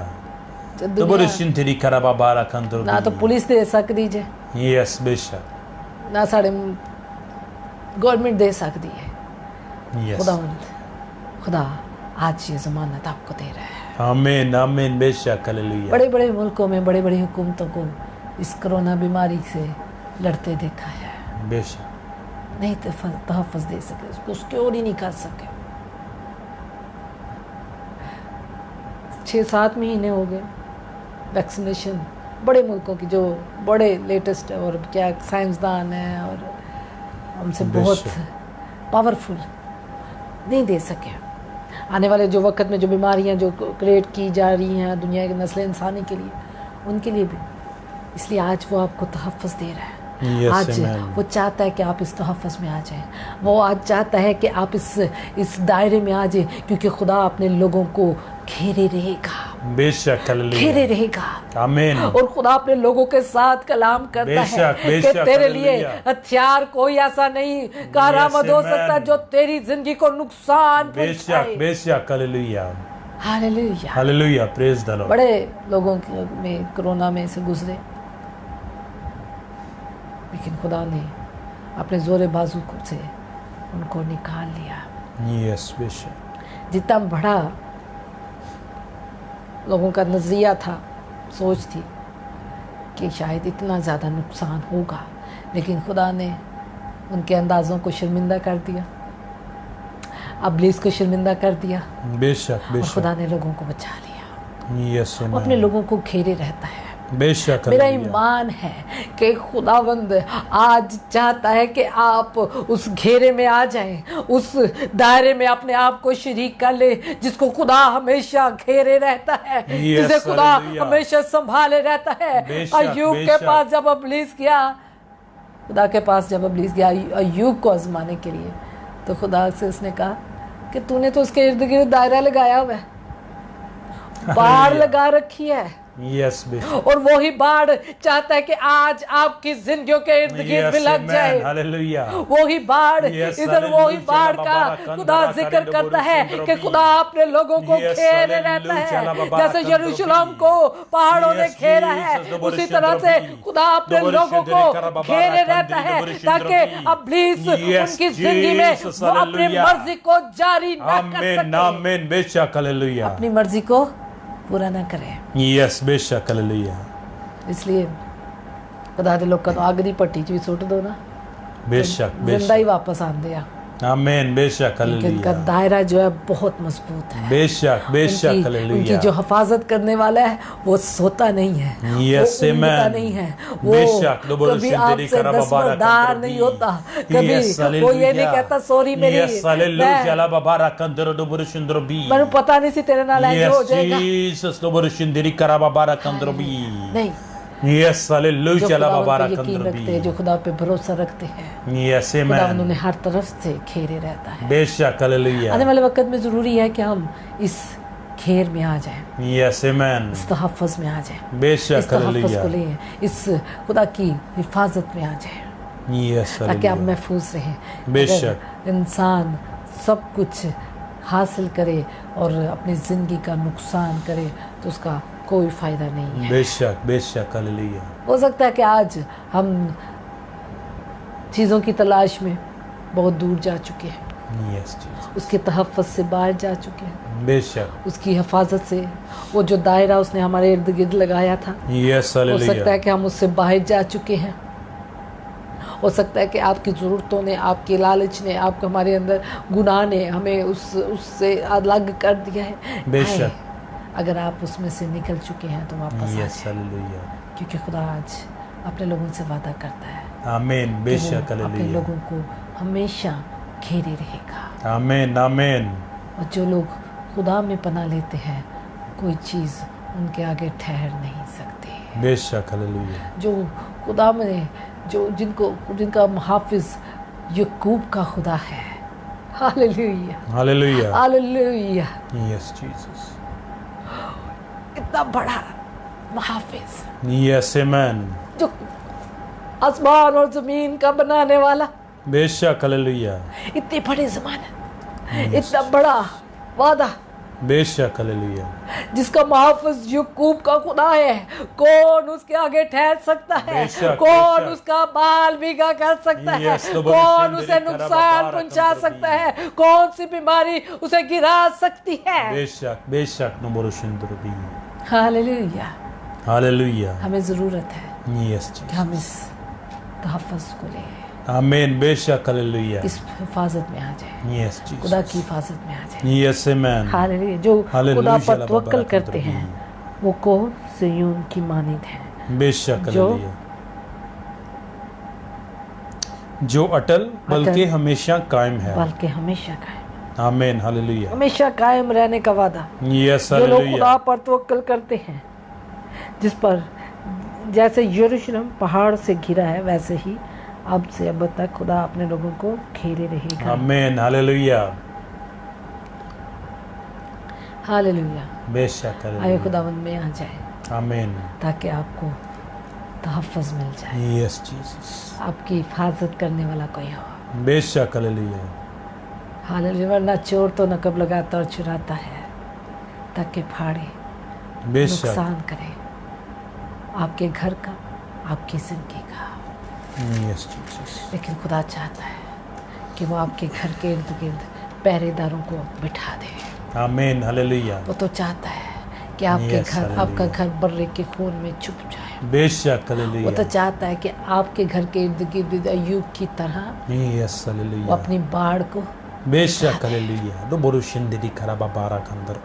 दुनिया दोबरशिंतरी कराबाबारा कंदरोबी ना तो पुलिस दे सकती है, यस बेशक ना साढ़े गवर्नमेंट दे सकती है। यस खुदा आज ये जमानत आपको दे रहा है। आमीन आमीन बेशक हालेलुया बड़े बड़े मुल्कों में बड़े बड़ी हुकूमतों को इस कोरोना बीमारी से लड़ते देखा है, बेशक नहीं तहफ़्फ़ुज़ दे सके, उसको सिक्योर ही नहीं कर सके। 6-7 महीने हो गए वैक्सीनेशन बड़े मुल्कों की, जो बड़े लेटेस्ट और क्या साइंसदान हैं और हमसे बहुत पावरफुल, नहीं दे सके। आने वाले जो वक्त में जो बीमारियां जो क्रिएट की जा रही हैं दुनिया के नस्ल इंसानी के लिए, उनके लिए भी, इसलिए आज वो आपको तहफ़्फ़ुज़ दे रहा है। Yes, आज amen। वो चाहता है कि आप इस तहफ़्फ़ुज़ में आ जाएं, वो आज चाहता है कि आप इस दायरे में आ जाएं, क्योंकि खुदा अपने लोगों को घेरे रहेगा, बेशक घेरे हालेलुया रहेगा। आमीन और खुदा अपने लोगों के साथ कलाम करता है बेशक, कि बेशक, तेरे लिए हालेलुया। हथियार कोई ऐसा नहीं कारामद हो Yes, सकता amen। जो तेरी जिंदगी को नुकसान बेशक पहुंचाए। बेशक hallelujah hallelujah. Hallelujah praise the Lord बड़े लोगों में कोरोना में से गुजरे, लेकिन खुदा ने अपने जोरे बाजू से उनको निकाल लिया। यस बेशक जितना बड़ा लोगों का नज़रिया था, सोच थी कि शायद इतना ज़्यादा नुकसान होगा, लेकिन खुदा ने उनके अंदाज़ों को शर्मिंदा कर दिया, इब्लीस को शर्मिंदा कर दिया बेशक और बेशक खुदा ने लोगों को बचा लिया। यस वो अपने लोगों को घेरे रहता है। बेशक मेरा हालेलुया ईमान है कि खुदावंद आज चाहता है कि आप उस घेरे में आ जाएं, उस दायरे में अपने आप को शरीक कर ले, जिसको खुदा हमेशा घेरे रहता है, Yes, जिसे खुदा हालेलुया। हमेशा संभाले रहता है। बेशक, अय्यूब के बेशक। पास जब इब्लीस गया, खुदा के पास जब इब्लीस गया अय्यूब को आजमाने के लिए, तो खुदा से उसने कहा कि तूने तो उसके इर्द गिर्द दायरा लगाया हुआ है, बाड़ हालेलुया। लगा रखी है, यस बेशक और वही बाढ़ चाहता है कि आज आपकी जिंदगियों के इर्द गिर्द भी लग जाए। हालेलुया वही बाढ़ Yes, इधर वही hallelujah, बाढ़ का बाबा, कंदरा, खुदा जिक्र करे, करता डबोरो, है सुंदरो कि भी। खुदा अपने लोगों को Yes, घेरे रहता hallelujah, है, बाबा, जैसे कंदरो यरूशलेम भी। को पहाड़ों ने Yes, घेरा है, Jesus, डबोरो, उसी तरह सुंदरो से भी। खुदा अपने डबोरो, लोगों सुंदरी, को करा, बाबा, घेरे कंदरी, रहता है, डबोरो, सुंदरो ताकि भी। इब्लीस Yes, उनकी जिंदगी में Jesus, वो अपनी hallelujah। मर्जी को जारी न कर आमीन सके, आमीन बेशक हालेलुया अपनी मर्जी को पूरा न करे। यस बेशक हालेलुया इसलिए खुदा दे लोगों को आग दी भट्टी च भी सुट दो ना, बेशक जिंदा ही बेशक वापस आंदे आ, आमीन बेशक क्योंकि उनका हालेलुया दायरा जो है बहुत मजबूत है। बेशक बेशक उनकी हालेलुया जो हिफाजत करने वाला है वो सोता नहीं है, Yes, वो ऊँघता amen। नहीं है, वो बेशक, डबल कभी सिंदरी आपसे करा बाबा दस्तबरदार रकंदर नहीं भी। होता, कभी Yes, वो ये नहीं hallelujah। कहता सॉरी मेरी Yes, hallelujah, ला बाबा रकंदर डबल सिंदरो भी। मैंने पता नहीं सी तेरे नाल ऐसे हो Yes, जाएगा। Jesus डबल सिंदरी करा बाबा रकंदर भी। नहीं, Yes, जो hallelujah, ला खुदा बाबा पे यकीन रकंदर रखते हैं, भी। जो खुदा पे भरोसा रखते हैं, Yes, खुदा amen उन्होंने हर तरफ से घेरे रहता है। बेशक हालेलुया आने वाले वक्त में जरूरी है कि हम इस घेर में आ जाएं, Yes, amen इस तहफ़्फ़ुज़ में आ जाएं, बेशक इस तहफ़्फ़ुज़ हालेलुया को लें, इस खुदा की हिफाजत में आ जाएं, Yes, ताकि आप हालेलुया महफूज रहें। बेशक। अगर इंसान सब कुछ हासिल करे और अपनी ज़िंदगी का नुकसान करे तो उसका कोई फ़ायदा नहीं है। बेशक बेशक हालेलुया हो सकता है कि आज हम चीज़ों की तलाश में बहुत दूर जा चुके हैं, Yes, Jesus उसके तहफ़्फ़ुज़ से बाहर जा चुके हैं, बेशक उसकी हिफाजत से, वो जो दायरा उसने हमारे इर्द गिर्द लगाया था, Yes, हो सकता है हालेलुया कि हम उससे बाहर जा चुके हैं। हो सकता है कि आपकी ज़रूरतों ने, आपके लालच ने, आपके हमारे अंदर गुनाह ने हमें उससे अलग कर दिया है। बेशक। है, अगर आप उसमें से निकल चुके हैं तो वापस आ Yes, जाएं, हालेलुया क्योंकि खुदा आज अपने लोगों से वादा करता है आमीन कि वो बेशक अपने हालेलुया लोगों को हमेशा घेरे रहेगा। आमीन आमीन और जो लोग खुदा में पनाह लेते हैं, कोई चीज़ उनके आगे ठहर नहीं सकती। बेशक हालेलुया जो खुदा में जो जिनका मुहाफिज यकूब का खुदा है। Hallelujah hallelujah hallelujah. Yes Jesus इतना बड़ा मुहाफिज, यस आमीन जो आसमान और जमीन का बनाने वाला, बेशक हालेलुया इतनी बड़ी जमानत, इतना बड़ा वादा, बेशक हालेलुया जिसका मुहाफिज यकूब का खुदा है, कौन उसके आगे ठहर सकता है? बेशक, कौन बेशक। उसका बाल भीगा कर सकता है? Yes, तो कौन बड़ी उसे सुंदरी नुकसान कराबा पहुंचा बारक सकता है? कौन सी बीमारी उसे गिरा सकती है? बेशक बेशक नबरुशिंदरबी हालेलुया। हालेलुया हमें जरूरत है यस कि हम इस तहफ़्फ़ुज़ को ले, आमीन बेशक हालेलुया इस हिफाजत में आ जाए, यस जीसस खुदा की हिफाजत में आ जाए। यस आमीन हालेलुया। जो हालेलुया खुदा पर बाबा तवक्कल रखम करते तरबी। हैं वो को सिय्योन की मानिंद है, बेशक जो हालेलुया जो अटल बल्कि हमेशा कायम है। बल्कि हमेशा कायम, आमीन हालेलुया हमेशा कायम रहने का वादा। यस जो लोग हालेलुया खुदा पर तवक्कल करते हैं, जिस पर जैसे यरूशलेम पहाड़ से घिरा है, वैसे ही अब से अब तक खुदा अपने लोगों को घेरे रहेगा। आमीन हालेलुया हालेलुया। बेशक आए हालेलुया खुदावंद में आ जाए आमीन ताकि आपको तहफ़्फ़ुज़ मिल जाए, यस जीसस आपकी हिफाजत करने वाला कोई हो। बेशक हालेलुया हालेलुया। वरना चोर तो नकब लगाता और चुराता है ताकि फाड़े, बेशक नुकसान करे आपके घर का, आपकी जिंदगी का। यस जीसस लेकिन खुदा चाहता है कि वो आपके घर के इर्द गिर्द पहरेदारों को बिठा दे। आमीन हालेलुया वो तो चाहता है कि आपके Yes, घर, आपका hallelujah. घर बर्रे के खून में छुप जाए। बेशक वो तो हालेलुया चाहता है कि आपके घर के इर्द गिर्द अय्यूब की तरह यस वो हालेलुया अपनी बाढ़ को, बेशक हालेलुया दो बरुशिंदरी खराबा बारा कंदर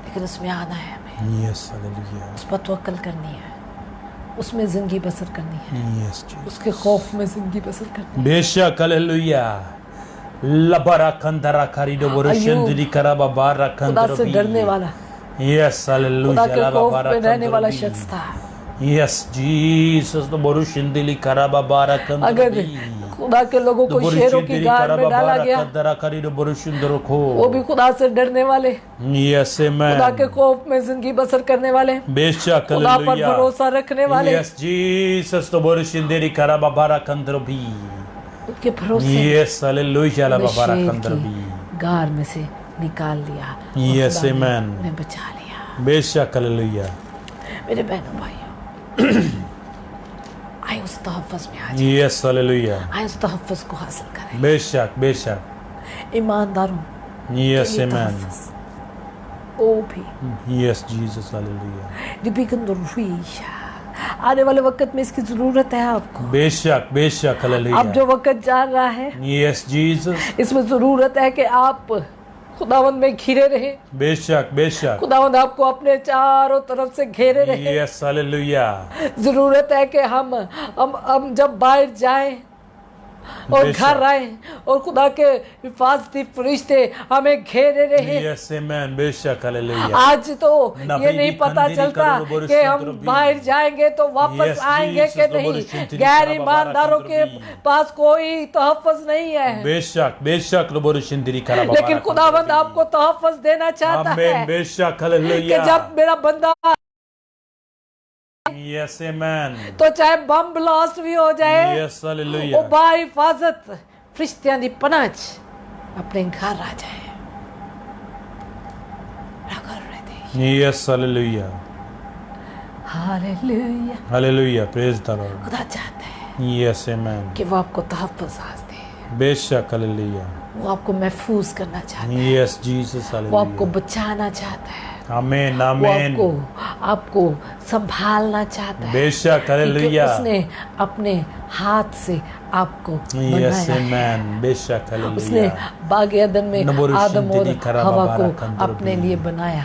लेकिन उसमें आना है हमें, यस हालेलुया उस पर तवक्कल करनी है, उसमें जिंदगी बसर करनी है, यस जीसस उसके खौफ में जिंदगी बसर करनी बेशक हालेलुया लबरा कंदरा खरीदो बरुशिंदरी खराबा बारा है। खुदा कंदर से डरने वाला, यस खुदा हालेलुया के लबा खौफ बारा में रहने वाला कंदर शख्स था। यस जीसस दो बरुशिंदरी खराबा बारा कंदर अगर खुदा के लोगों को शेरों की गाड़ में डाला गया, कंदरा खरीदो बरुशिंदरो खो वो भी खुदा से डरने वाले, यस खुदा के मैन खौफ में जिंदगी बसर करने वाले, बेशक खुदा पर हालेलुया भरोसा रखने वाले, Yes, Jesus, तो बरुशिंदरी खराबा बारा कंदर भी उनके भरोसे Yes, हालेलुया ने लबा बारा शेर कंदर भी की गार में से निकाल लिया और Yes, खुदा ने amen. उन्हें बचा लिया। बेशक हालेलुया मेरे बहनों भाइयों, आए उस तहफ़्फ़ुज़ में आ जाए, Yes, हालेलुया आए उस तहफ़्फ़ुज़ को हासिल करें। बेशक बेशक ईमानदारों Yes, के लिए amen. तहफ़्फ़ुज़, वो भी Yes, Jesus, हालेलुया आने वाले वक्त में इसकी जरूरत है आपको। बेशक बेशक अब हालेलुया जो वक्त जा रहा है, Yes, Jesus, इसमें जरूरत है कि आप खुदावंद में घिरे रहे, बेशक बेशक खुदावंद आपको अपने चारों तरफ से घेरे रहे। Yes, हालेलुया जरूरत है कि हम जब बाहर जाएं और बेशक। घर आए और खुदा के हिफाजती फरिश्ते हमें घेरे रहे। Yes, amen. बेशक हालेलुया आज तो नबी ये नहीं भी पता खंदेरी चलता करो, बोरिस कि हम चंद्र भी। बाहर जाएंगे तो वापस Yes, आएंगे Jesus, कि तो नहीं। बोरिस चंद्र गैर भी, ईमानदारों बाबा के चंद्र भी। पास कोई तहफ़्फ़ुज़ नहीं है, बेशक बेशक बरुशिंदरी खराबा लेकिन खुदावंद आपको तहफ़्फ़ुज़ देना चाहता आमीन है बेशक कि हालेलुया जब मेरा बंदा, यस आमेन तो चाहे बम ब्लास्ट भी हो जाए, यस हालेलुया वो बाहिफाजत फरिश्तियां दी पनाह च अपने घर आ जाए। Yes hallelujah hallelujah. Hallelujah praise the Lord खुदा चाहता है यस आमेन कि वो आपको तहफ़्फ़ुज़ दे, बेशक हालेलुया वो आपको महफूज करना चाहता है, यस जीसस वो आपको हालेलुया बचाना चाहता है, आमीन वो आमीन आपको संभालना चाहता है, बेशक क्योंकि हालेलुया उसने अपने हाथ से आपको यस बनाया है। आमेन बेशक उसने हालेलुया बाग एदन में नबरुश आदम और इंतदी खराबा हवा को बारा कंदर अपने भी। लिए बनाया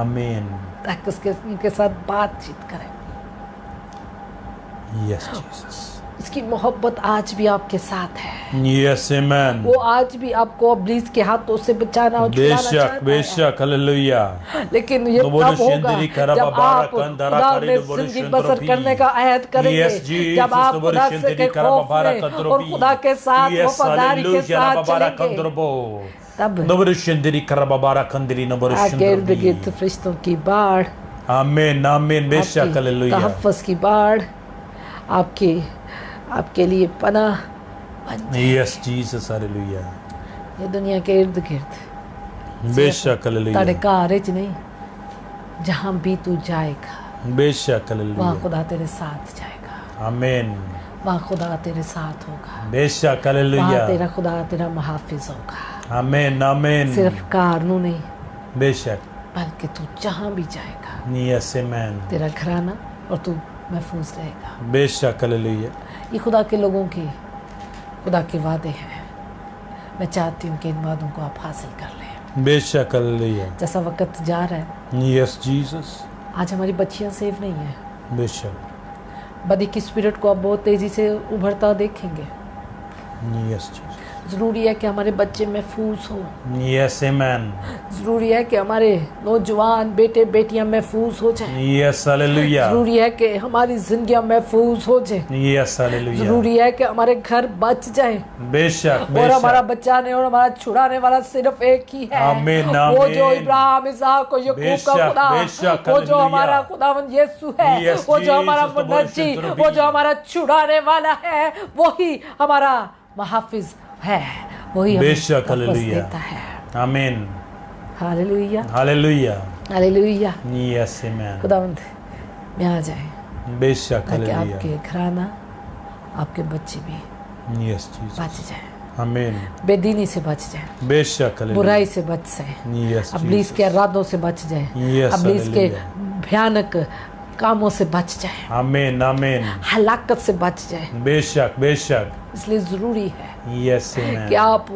आमीन ताकि उनके साथ बातचीत करें। यस जीसस उसकी मोहब्बत आज भी आपके साथ है। Yes, amen. वो आज भी आपको इब्लीस के हाथों से बचाना और छुड़ाना बेशक चाहता है। बेशक हालेलुया। लेकिन ये नबोलो तब होगा शेंदरी करा जब बाबा आप कंदरा खुदा करी में नबोलो जिंदगी शेंद्रो बसर भी। करने का अहद करेंगे। Yes, Jesus, जब आप नबोलो खुदा से शेंदरी के करा खौफ बाबा में कंदरो और भी। खुदा के साथ Yes, वफादारी के हालेलुया साथ बाबा चलेंगे, कंदरो बो। तब नबोलो शेंदरी करा बाबा कंदरी नबोलो आगे शेंद्रो इर्द गिर्द भी। फरिश्तों की बाढ़, आमीन आमीन बेशक आपकी हालेलुया। तहफ़्फ़ुज़ की बाढ़, आपके लिए पनाह बन जाए। Yes, Jesus, hallelujah. ये दुनिया के इर्द गिर्द बेशक हालेलुया। तड़का च नहीं, जहाँ भी तू जाएगा बेशक वहाँ हालेलुया। खुदा तेरे साथ जाएगा, आमीन वहाँ खुदा तेरे साथ होगा, बेशक वहाँ हालेलुया। तेरा खुदा तेरा मुहाफिज होगा। आमीन आमीन सिर्फ कारनू नहीं, बेशक। बल्कि तू जहाँ भी जाएगा Yes, amen. तेरा घराना और तू महफूज रहेगा। बेशक हालेलुया। ये खुदा के लोगों की खुदा के वादे हैं। मैं चाहती हूँ कि इन वादों को आप हासिल कर लें। बेशक हालेलुया। जैसा वक्त जा रहा है, Yes, Jesus. आज हमारी बच्चियाँ सेफ नहीं है। बेशक। बदी की स्पिरिट को आप बहुत तेज़ी से उभरता देखेंगे। Yes, Jesus. ज़रूरी है कि हमारे बच्चे महफूज हो। Yes, amen. ज़रूरी है कि हमारे नौजवान बेटे बेटियां महफूज हो जाएं। Yes, hallelujah. ज़रूरी है कि हमारी जिंदगियां महफूज हो जाएं। Yes, hallelujah. ज़रूरी है कि हमारे घर बच जाएं। बेशक और हमारा बेशक। बचाने और हमारा छुड़ाने वाला सिर्फ एक ही है। आमीन, वो आमीन। जो इब्राहिम, इसहाक और याकूब का बेशक, खुदा, बेशक, वो जो हालेलुया। हमारा खुदावंद यीशु है, Yes, वो जो हमारा Jesus, तो मुनज्जी, बड़ी वो जो हमारा छुड़ाने वाला है, वही हमारा मुहाफिज है, वही हमें बेशक तहफ़्फ़ुज़ हालेलुया। देता है। आमीन hallelujah hallelujah. Hallelujah. Yes, amen. खुदावंद में आ जाए बेशक ताकि हालेलुया। आपके घराना, आपके बच्चे भी Yes, Jesus. बच जाए, आमीन बेदीनी से बच जाए, बेशक हालेलुया। बुराई से बच जाए, Yes, अब्लीस Jesus. के इरादों से बच जाए, Yes, अब्लीस के हालेलुया। भयानक कामों से बच जाए, आमीन आमीन हलाकत से बच जाए। बेशक बेशक। इसलिए ज़रूरी है Yes, amen. कि आप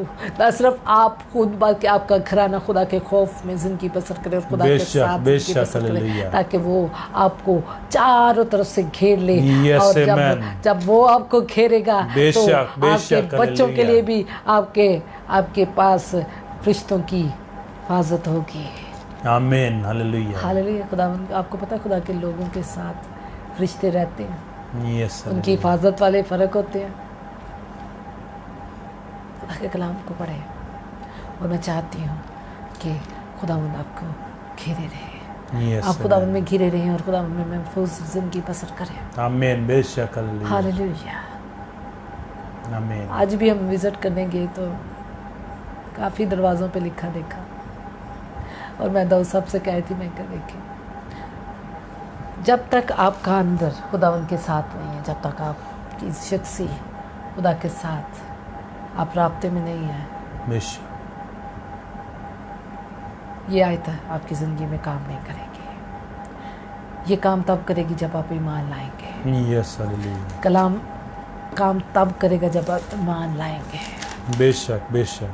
न सिर्फ आप खुद बल्कि आपका घराना खुदा के खौफ में जिंदगी बसर करे और खुदा के बेशक, साथ जिंदगी बेशक, बसर करे, हालेलुया। ताकि वो आपको चारों तरफ से घेर ले। Yes, और amen. जब वो आपको घेरेगा तो बेशक, बेशक, आपके बच्चों के हालेलुया। लिए भी आपके पास फरिश्तों की हिफाजत होगी। आमीन हालेलुया। हालेलुया। खुदा, आपको पता है खुदा के लोगों के साथ फरिश्ते रहते हैं, Yes, उनकी हालेलुया। हिफाजत वाले फ़र्क होते हैं। खुदा के कलाम को पढ़े और मैं चाहती हूँ कि खुदावंद आपको घेरे रहे, Yes, आप खुदावंद amen. में घिरे रहें और खुदावंद में महफूज जिंदगी बसर करें। आमीन बेशक हालेलुया। हालेलुया। आमीन आज भी हम विज़िट करने गए तो काफ़ी दरवाज़ों पे लिखा देखा और मैं दाऊद साहब से कही थी, मैं कर देखी, जब तक आपका अंदर खुदावंद के साथ नहीं है, जब तक आपकी शख्सी खुदा के साथ आप राब्ते में नहीं है, बेशक ये आयत आपकी ज़िंदगी में काम नहीं करेगी। ये काम तब करेगी जब आप ईमान लाएंगे। Yes, hallelujah. कलाम काम तब करेगा जब आप ईमान लाएंगे, बेशक बेशक।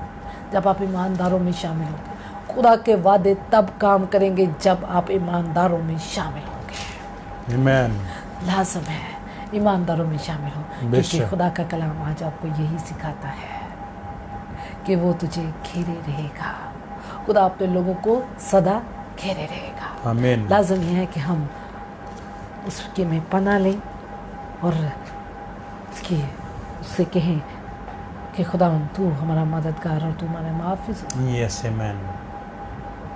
जब आप ईमानदारों में शामिल होंगे। खुदा के वादे तब काम करेंगे जब आप ईमानदारों में शामिल होंगे। आमीन लाजम है ईमानदारों में शामिल हो, क्योंकि बेशक। खुदा का कलाम आज आपको यही सिखाता है कि वो तुझे घेरे रहेगा। खुदा अपने लोगों को सदा घेरे रहेगा। आमीन लाजम यह है कि हम उसके में पनाह लें और उससे कहें कि खुदा तू हमारा मददगार और तू हमारा मुहाफिज हो। Yes, amen.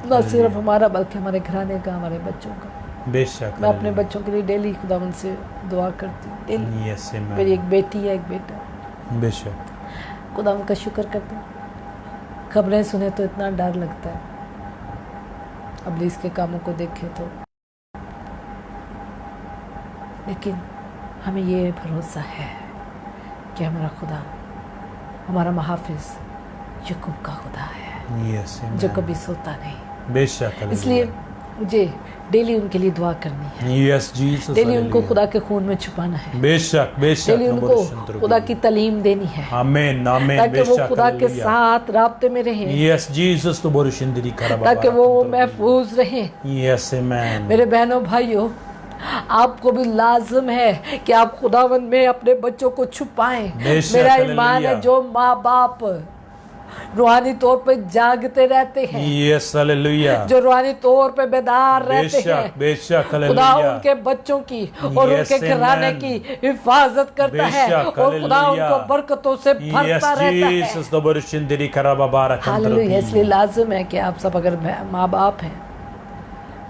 न सिर्फ हमारा बल्कि हमारे घराने का, हमारे बच्चों का। बेशक मैं अपने हालेलुया। बच्चों के लिए डेली खुदावन से दुआ करती हूँ, डेली। Yes, amen. मेरी एक बेटी है, एक बेटा। बेशक खुदावन का शुक्र करते हैं। खबरें सुने तो इतना डर लगता है, अब्लीस के कामों को देखे तो, लेकिन हमें ये भरोसा है कि हमारा खुदा, हमारा मुहाफिज याकूब का खुदा है, Yes, amen. जो कभी सोता नहीं। बेशक हालेलुया। इसलिए मुझे डेली उनके लिए दुआ करनी है, Yes, Jesus, डेली उनको हालेलुया। खुदा के खून में छुपाना है, बेशक बेशक। डेली उनको खुदा की तालीम देनी है, आमीन आमीन ताकि वो बेशक खुदा के हालेलुया। साथ राब्ते में रहें, Yes, Jesus, तो बोलो शिंदरी करा बाबा। ताकि वो महफूज रहें। Yes, amen. मेरे बहनों भाइयों, आपको भी लाजम है कि आप खुदावंद में अपने बच्चों को छुपाएं। बेशक, मेरा ईमान हालेलुया। है जो माँ बाप रूहानी तौर पे जागते रहते हैं, यस हालेलुया, जो रूहानी तौर पे बेदार रहते बेशक हैं, बेशक खुदा हालेलुया, उनके बच्चों की और Yes, उनके घराने amen. की हिफाजत करता है बेशक, और खुदा हालेलुया। उनको बरकतों से यस भरता रहता है। जीसस द बरुशिंदरी करबा बारक हालेलुया। इसलिए लाजिम है कि आप सब अगर माँ बाप हैं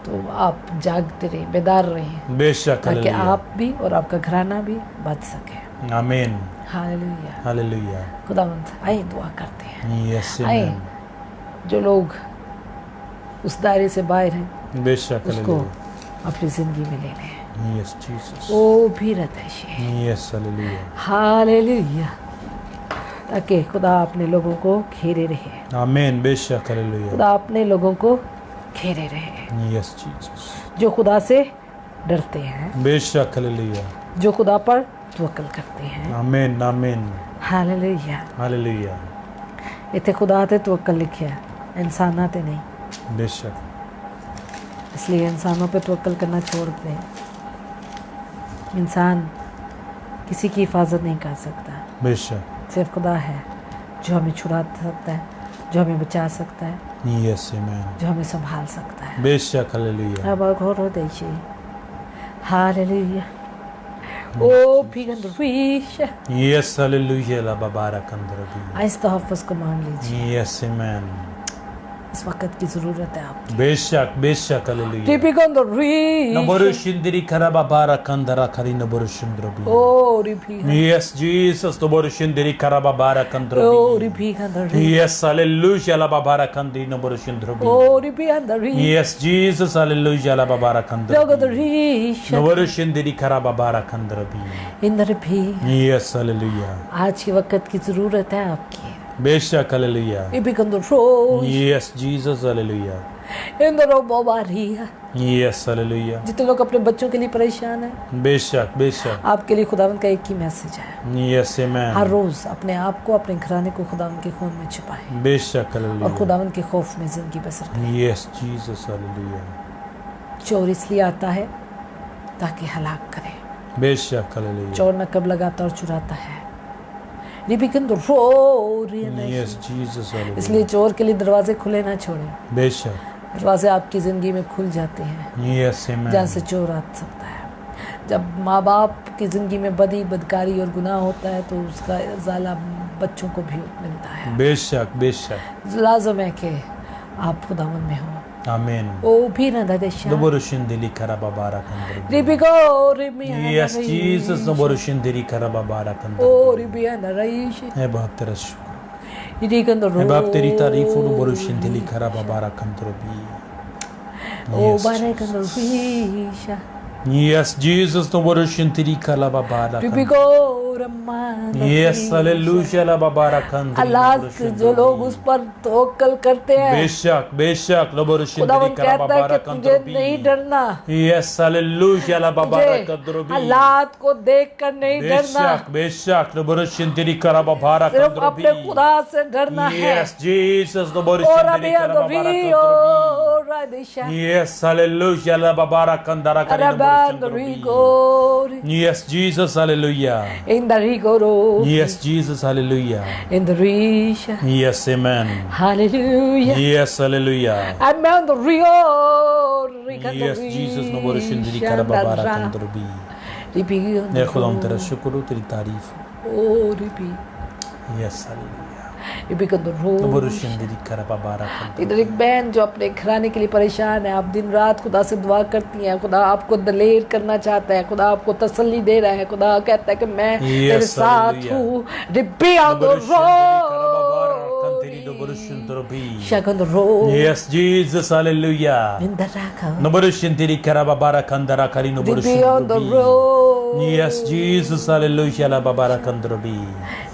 तो आप जागते रहें, बेदार रहें, बेशक ताकि हालेलुया, आप भी और आपका घराना भी बच सके। आमीन हालेलुया। हालेलुया, खुदावंद आइए दुआ करते हैं। यस आइए आमीन, जो लोग उस दायरे से बाहर हैं बेशक उसको हालेलुया, अपनी जिंदगी में ले लें। यस जीसस, ओ भी हृदय यस हालेलुया, हालेलुया, ताकि खुदा अपने लोगों को घेरे रहे, आमीन बेशक हालेलुया, खुदा अपने लोगों को घेरे रहे यस जीसस, जो खुदा से डरते हैं, बेशक हालेलुया, जो खुदा पर तवक्कल करते हैं। आमीन आमीन हालेलुया। हालेलुया, इतने खुदा ते तवक्कल लिखे है, इंसाना ते नहीं, बेशक इसलिए इंसानों पे तवक्कल करना छोड़ दें। इंसान किसी की हिफाजत नहीं कर सकता, बेशक, सिर्फ खुदा है जो हमें छुड़ा सकता है, जो हमें बचा सकता है, यस आमीन, जो हमें संभाल सकता है। बेशक हालेलुया, अब घोरो देशी हालेलुया। ओ भीगंदरीश यस हालेलुया, ला बारक अंदरबी, आहिस्ता हफ्स को मांग लीजिए, यस आमीन, इस वक्त की जरूरत है आपकी। बेशक बेशक हालेलुया, रिपिगंदरीश नबरुशिंदरी करबा बारक अंदरा खरी नबरुशिंद्रबी, ओ रिपी यस जीसस नबरुशिंदरी करबा बारक ओ अंदरबी, रिपिगंदरीश यस हालेलुया, ला बारक अंदरी नबरुशिंद्रबी, ओ रिपिगंदरीश यस जीसस हालेलुया, ला बारक अंदरबी, लोगदरीश नबरुशिंदरी करबा बारक अंदरबी, इंदर भी यस हालेलुया, आज के वक्त की जरूरत है आपकी। बेशक हालेलुया, रिपिगंदरोश यस जीसस हालेलुया, इंदरो बोबारिया। यस हालेलुया, जितने लोग अपने बच्चों के लिए परेशान हैं, बेशक बेशक, आपके लिए खुदावंद का एक ही मैसेज है, यस हर आमीन, रोज अपने आप को, अपने घराने को खुदावंद के खून में छुपाएं बेशक और हालेलुया, खुदावंद के खौफ में जिंदगी बसर करें। यस जीसस हालेलुया, चोर इसलिए आता है ताकि हलाक करे, बेशक हालेलुया, चोर नकब लगाता और चुराता है। रिपिगंदरोश यस जीसस हालेलुया, इसलिए चोर के लिए दरवाजे खुले ना छोड़ें, बेशक, दरवाजे आपकी ज़िंदगी में खुल जाते हैं यस जहाँ आमीन, से चोर आ सकता है। जब माँ बाप की ज़िंदगी में बदकारी और गुनाह होता है तो उसका ज़ाला बच्चों को भी मिलता है। बेशक बेशक, लाजम है कि आप खुदावंद में हो। आमीन, ओ भी ना ददेशा नबरुशिंदरी करबा बारक अंदरबी, रिबिको रिमिया यस जीसस नबरुशिंदरी करबा बारक ओ अंदरबी, रिबिया ना रईश है बाप तेरा शुक्र, रिगंदरो है बाप तेरी तारीफ और नबरुशिंदरी करबा बारक अंदरबी, ओ बाने कंदरीशा यस जीसस नबरुशिंदरी करबा बारक, रिबिको रमान यस हालेलुया, ला बारक अंदरबी, अल्लाह जो लोग उस पर तवक्कल करते हैं, बेशक बेशक, नबरुशिंदरी खुदावंद करबा कहता है कि बारक तुझे अंदरबी, नहीं डरना, यस हालेलुया, ला बारक अंदरबी, हालात को देखकर नहीं डरना, बेशक बेशक, नबरुशिंदरी करबा बारक सिर्फ अपने अंदरबी, खुदा से डरना है। यस जीसस और नबरुशिंदरी अभी करबा बारक अदवी अंदरबी, और रादिशा यस हालेलुया, ला बारक अंदरा करी अरबाद नबरुशिंदरी, rigor yes Jesus hallelujah, in the rigoro yes Jesus hallelujah, in the rish yes amen, hallelujah yes hallelujah, I'm on the rigor yes Jesus नबरुशिंदरी करबा बारक अंदरबी, रिपी ए खुदा हम तेरा शुक्र हो, तेरी तारीफ हो, ओ रिपी यस हालेलुया, रिपी का रोज नबरुशिंदरी करबा बारक अंदरबी, इधर एक बहन जो अपने घराने के लिए परेशान है, आप दिन रात खुदा से दुआ करती हैं, खुदा आपको दलेर करना चाहता है, खुदा आपको तसल्ली दे रहा है, खुदा कहता है कि मैं तेरे साथ hallelujah. हूँ। रिपी ऑन द शगन रोज Yes, Jesus, hallelujah. in the raka Nabarushintiri karababara kandara kari रिपी ऑन द nabarushintiri. रोज Yes, Jesus, hallelujah, la babara kandarabi.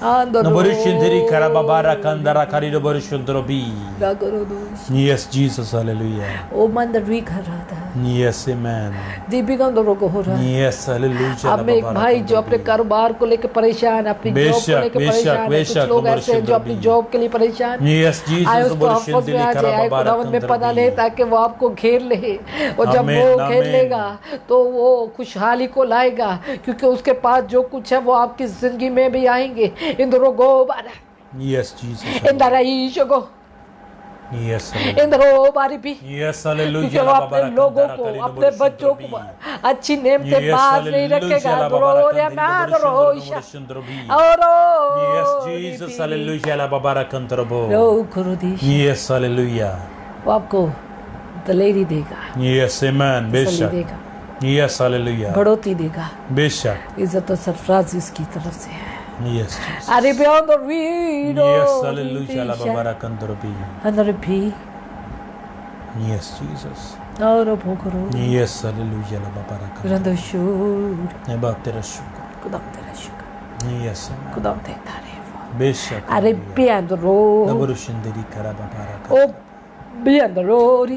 Andoro. Noborishindiri karababara kandara karido borishundrobi. Gagorodoshi. Yes, Jesus, hallelujah. O mandari karada. Yes, amen. Deepika को हो रहा है। Yes, hallelujah. अब एक भाई जो अपने कारोबार को लेकर परेशान है, अपनी जॉब को लेकर परेशान है, कुछ लोग ऐसे हैं जो अपनी जॉब के लिए परेशान हैं। Yes, Jesus, आए उसको ऑफिस में आ जाए, खुदावंद में पता ले ताकि वो आपको घेर ले, और जब वो घेर लेगा तो वो खुशहाली को लाएगा, क्योंकि उसके पास जो कुछ है वो आपकी जिंदगी में भी आएंगे। इंद्रो गो बारा, Yes, Jesus. इंद्रा ईशो गो, Yes, इंद्रो बारी भी, yes, hallelujah. क्योंकि वो अपने लोगों को, अपने बच्चों को अच्छी नेम से बात नहीं रखेगा। Yes, Jesus, hallelujah. La babara kantarabo. Yes, hallelujah. वो आपको दलेरी देगा, Yes, amen. तसल्ली बेशक. देगा, Yes, hallelujah. बढ़ोतरी देगा। बेशक. इज्जत और सरफराज इसकी तरफ से है। Yes, Jesus. अरे beyond the reed, Yes, hallelujah. La babara kantarabo. अंदर भी Yes, Jesus. और भोकरो Yes, hallelujah. La babara kantarabo. रंदशूर Ne baap tera shukr. खुदा तेरा शुक्र, Yes, amen. खुदा तेरी तारीफ। बेशक. अरे beyond the road, Naburushindiri karababara ओ kantarabo. beyond the road,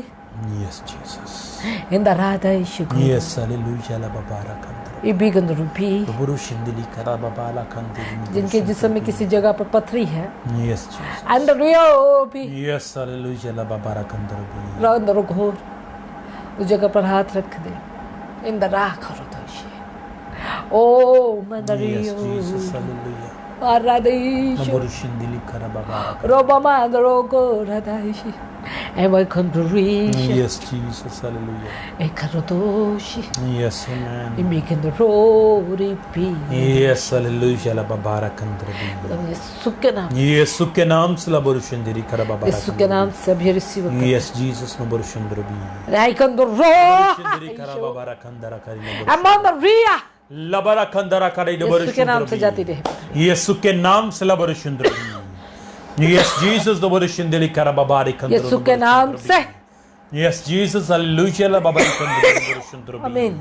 Yes, Jesus. in the rada शुक्र, Yes, hallelujah. La babara kantarabo. ये बिगन रूपी Naburushindiri karababala kantarabo. जिनके जिस्म में किसी जगह पर पथरी है, Yes, Jesus. अंदर रियो भी Yes, hallelujah. La babara kantarabo. अंदर घोर उस जगह पर हाथ रख दे, इंदर राह करो दोषी। ओ मंदरियो Yes, Jesus. Hallelujah. आराधीश Naburushindiri karababala. रोबा मंदरो को राधाइशी एवं कंदरीश Yes, Jesus. Hallelujah. एक करोदोशी Yes, amen. इमिकंद रोरी पी Yes, hallelujah. La babara kantarabo. यीशु के नाम, यीशु के नाम से Naburushindiri karababala. यीशु के नाम से अभी रिसीव कर। Yes, Jesus. Naburushindiri. राइकंद रो Naburushindiri karababara kandara kari Naburushindiri. अमन रिया लबरा खंदरा करे यीशु के नाम से जाती रहे। यीशु के नाम से लबरुशुंद्र यस जीसस लबरुशुंद्री करबाबारी खंदरो यीशु के नाम से यस जीसस हालेलुया लबाबारी खंदरो आमीन।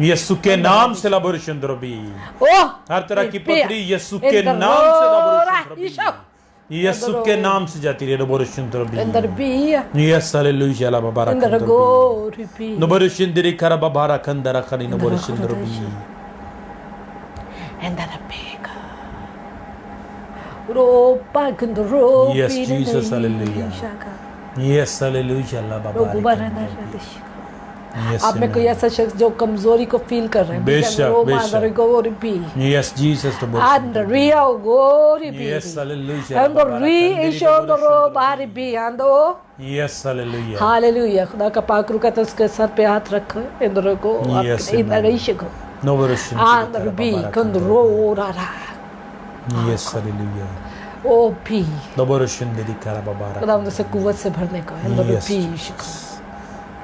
यीशु के नाम से लबरुशुंद्र भी ओ हर तरह की पथरी यीशु के नाम से लबरुशुंद्र यीशु के नाम से जाती रहे लबरुशुंद्र भी अंदर भी यस हालेलुया लबाबारा अंदर खंदरो गोरी भी लबरुशुंद्री करबाबारा खंदरा खरी लबरुशुंद्र भी अंदर पेगा रोपा कंद रोपी Yes, Jesus, hallelujah. Yes, hallelujah. Allah रोगु Baba. बरना रदिश Yes, आप में कोई amen. ऐसा शख्स जो कमजोरी को फील कर रहे हैं, बेशक, रोमा बेशक। अंदर गोरी भी Yes, Jesus. the अंदर रिया गोरी भी Yes, hallelujah. अंदर री ईशो रो बारी भी अंदो Yes, hallelujah. हालेलुया। खुदा का पाक रुका तो उसके सर पे हाथ रखो, इंद्र को Yes, इंद्र amen. ईशो को No worship. अंदर भी कंद रो रहा Yes, hallelujah. ओ भी No worship. Dedi karababara. खुदा उसे कुव्वत से भरने को इंद्र Yes, भी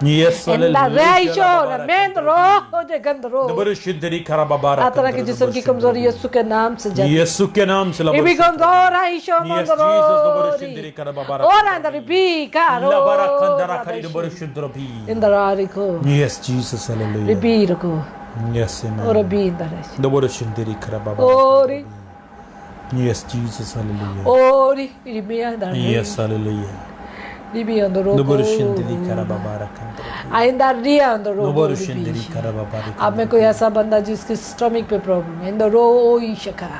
Yes, इंद्र रेशो hallelujah. रमेंद्र रो जे गंद रो No worship. Dedi karababara. आ तरह की जिस्म की कमजोरी यीशु के नाम से जाती है। यीशु के नाम से इबी कंदोरा ईशो Yes, Jesus. No worship. Dedi मंदरो karababara. और अंदर भी कारो Labara kandara kari no worship. Indra आरी को Yes, Jesus. Hallelujah. रिबीर को Yes, amen. और भी Indra No worship. Dedi karababara. ओरी Yes, Jesus. Hallelujah. ओरी रिबी अंदर Yes, hallelujah. रिबी अंदर रो Noborushindiri karababara kandara. आइंदा रिया अंदर रो Noborushindiri karababara. आप में कोई ऐसा बंदा जिसके स्टमक पे प्रॉब्लम है, इंद्र रो ईशका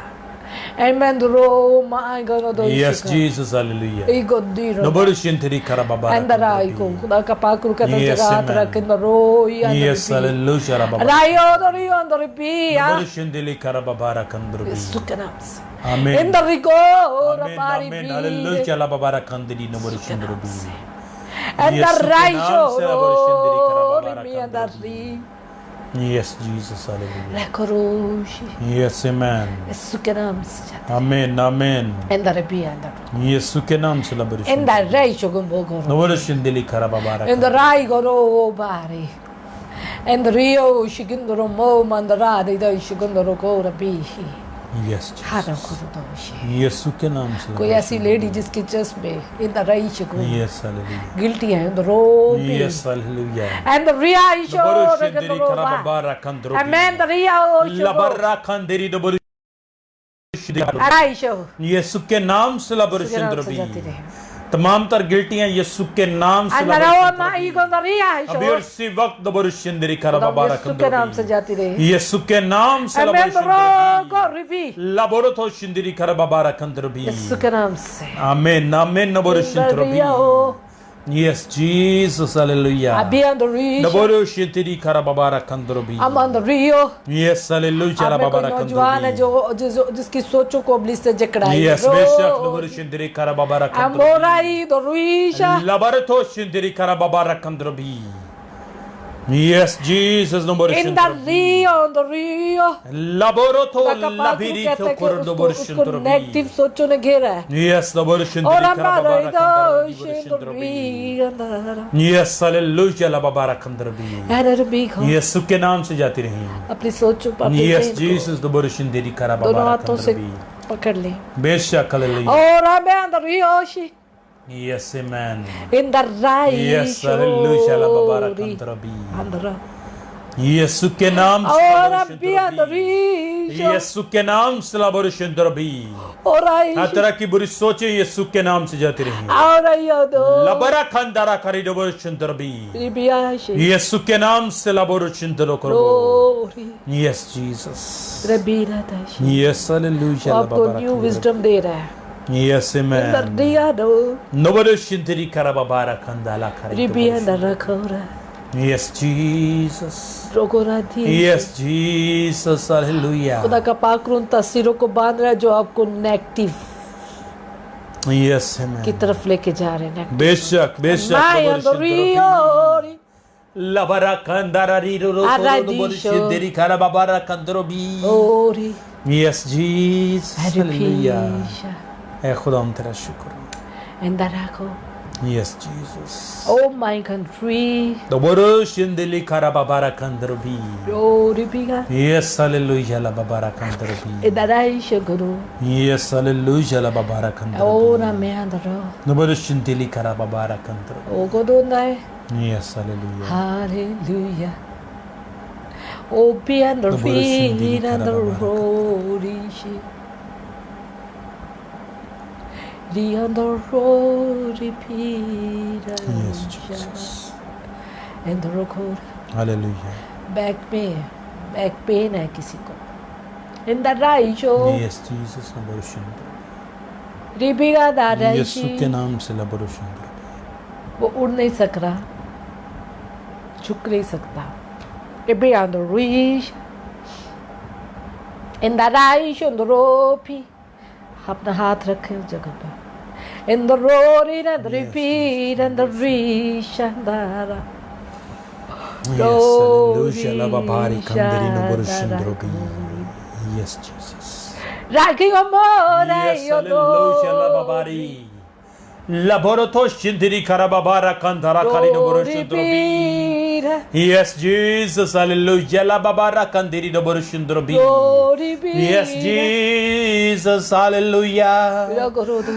एमेंद्र रो माय गॉड दो Yes, Jesus. Hallelujah. ई गोदी रो Noborushindiri karababara. अंदर आई को खुदा का पाक रुका तो Yes, जगह हाथ amen. रख इंद्र रो Yes, hallelujah. Rababara. रायो दो रियो अंदर भी Noborushindiri karababara kandara. यीशु के नाम से Amen. इंद्र रिको Amen. रबारी Amen. भी Hallelujah. Rababara kandiri. Noborushindiri. अंदर यीशु के राइशो नाम से Noborushindiri karababara रिमी अंदर री Yes, Jesus. Hallelujah. रखरोशी Yes, amen. यीशु के नाम से जाते Amen. Amen. इंद्र भी अंदर यीशु के नाम से Noborushindiri. इंद्र राइशो गुम्बो करो Noborushindiri karababara. इंद्र राई करो बारी इंद्र रियो शिगिंद्रो मो मंदरा दे दो शिगिंद्रो को रबी Yes, हारो Jesus. करो दोशी यीशु के नाम से कोई ऐसी लेडी जिसकी चेस्ट में इंद्र राइशो को Yes, hallelujah. गिल्टी है इंद्र रो भी Yes, hallelujah. इंद्र रिया ईशो Noborushindiri रगरो बा karababara kandro. अमेंद्र रिया ओशो Labara kandiri Araisho. यीशु के नाम से Suke naam लबरशिंद्रबी se jati rahe. तमाम तर गिल्टियां यीशु के नाम से Andarawa ma igondaria अभी Aisho. उसी वक्त लबरशिंद्री खराबाबारा Yesu ke naam se jati rahe. यीशु के नाम से Amendro go ribi. लबरतो शिंद्री खराबाबारा कंद्रबी Yesu ke naam se. Amen amen नबरशिंद्रबी Indaria. Yes, Jesus, hallelujah. Abi andori. नबरशिंद्री खराबाबारा कंद्रबी I'm on the Rio. Yes, hallelujah. आप में कोई बाबारा नौजवान है जो जिसकी सोचों को अबलिस से जकड़ा है. Yes, बेशक नबरशिंद्री खराबाबारा कंद्रबी Amorai do Ruisha. लबरतो शिंद्री खराबाबारा कंद्रबी Yes, Jesus, In the नबरशिंद्रबी Rio, on the Rio. लबरतो उसको लबीरितो उसको कोरडोबरशिंद्रबी नेगेटिव सोचों ने घेरा है. Yes, नबरशिंद्री और खराबाबारा हमारा कंद्रबी Yes, hallelujah, लबाबारा कंद्रबी यीशु के नाम से जाती रही अपनी सोचों पर Yes, Jesus, नबरशिंद्री दोनों खराबाबारा हाथों से कंद्रबी पकड़ ले. बेशक hallelujah और हमें अंदर Rioshi. Yes, amen In the right. Yes, hallelujah, लबाबारा कंद्रबी अंदर. यीशु के नाम से और अभी अंदर लबरशिंद्रबी Risho. यीशु के नाम से लबरशिंद्रबी और हर आई. तरह की बुरी सोचें यीशु के नाम से जाती रही और आई दो. लबरा खंदारा करी लबरशिंद्रबी Ribiashi. यीशु के नाम से लबरशिंद्रो करो Glory. Yes, Jesus. रबीरा दाशी. Yes, hallelujah. आपको न्यू विजडम दे रहा है. Yes, amen. दिया दो. नबरशिंद्री खराबाबारा खंदाला रिबिया खरी न रखोरा. Yes, Jesus. रोकोरा थी. Yes, Jesus. Hallelujah. खुदा का पाकरून तस्वीरों को बांध रहा है जो आपको नेगेटिव Yes, की amen. तरफ लेके जा रहे हैं. बेशक बेशक Maya नबरशिंद्रबी Doriori. लबरा खंदारा रीरो रो नबरशिंद्री खराबाबारा कंद्रबी Ori. Yes, Jesus. Hallelujah. Aripisha. ऐ खुदा हम तेरा शुक्र Endarako. Yes, Jesus. Oh my country. नबरशिंद्री खराबाबारा कंद्रबी Ori piga. Yes, hallelujah, lababara kandrabi. Edaraisha guru. Yes, hallelujah, lababara kandrabi. Ora me andaro. Nabarashintili karababara kandrabi. O godonai. Yes, hallelujah. Hallelujah. Oh, be under feet and the road. The under road, repeat. Yes, Jesus. And the record. Hallelujah. Back pain है किसी को. In the right show. Yes, Jesus, nabarashintili. रिबिगा दादा यीशु के नाम से labarashintili. वो उड़ नहीं सक रहा, झुक नहीं सकता. Every on the reach. In the right on the rope. अपना हाथ रखे उस जगह पर. In the road, in the repeat, and the reach, and the Yes, hallelujah, lababari kandiri nabarashintili. Yes, Jesus. Raki amore Yes, io hallelujah, lababari. Laboroto shindiri karababara kandara kari nabarashintili. Yes, Jesus, hallelujah, lababara kandiri nabarashintili. Yes, Jesus, hallelujah.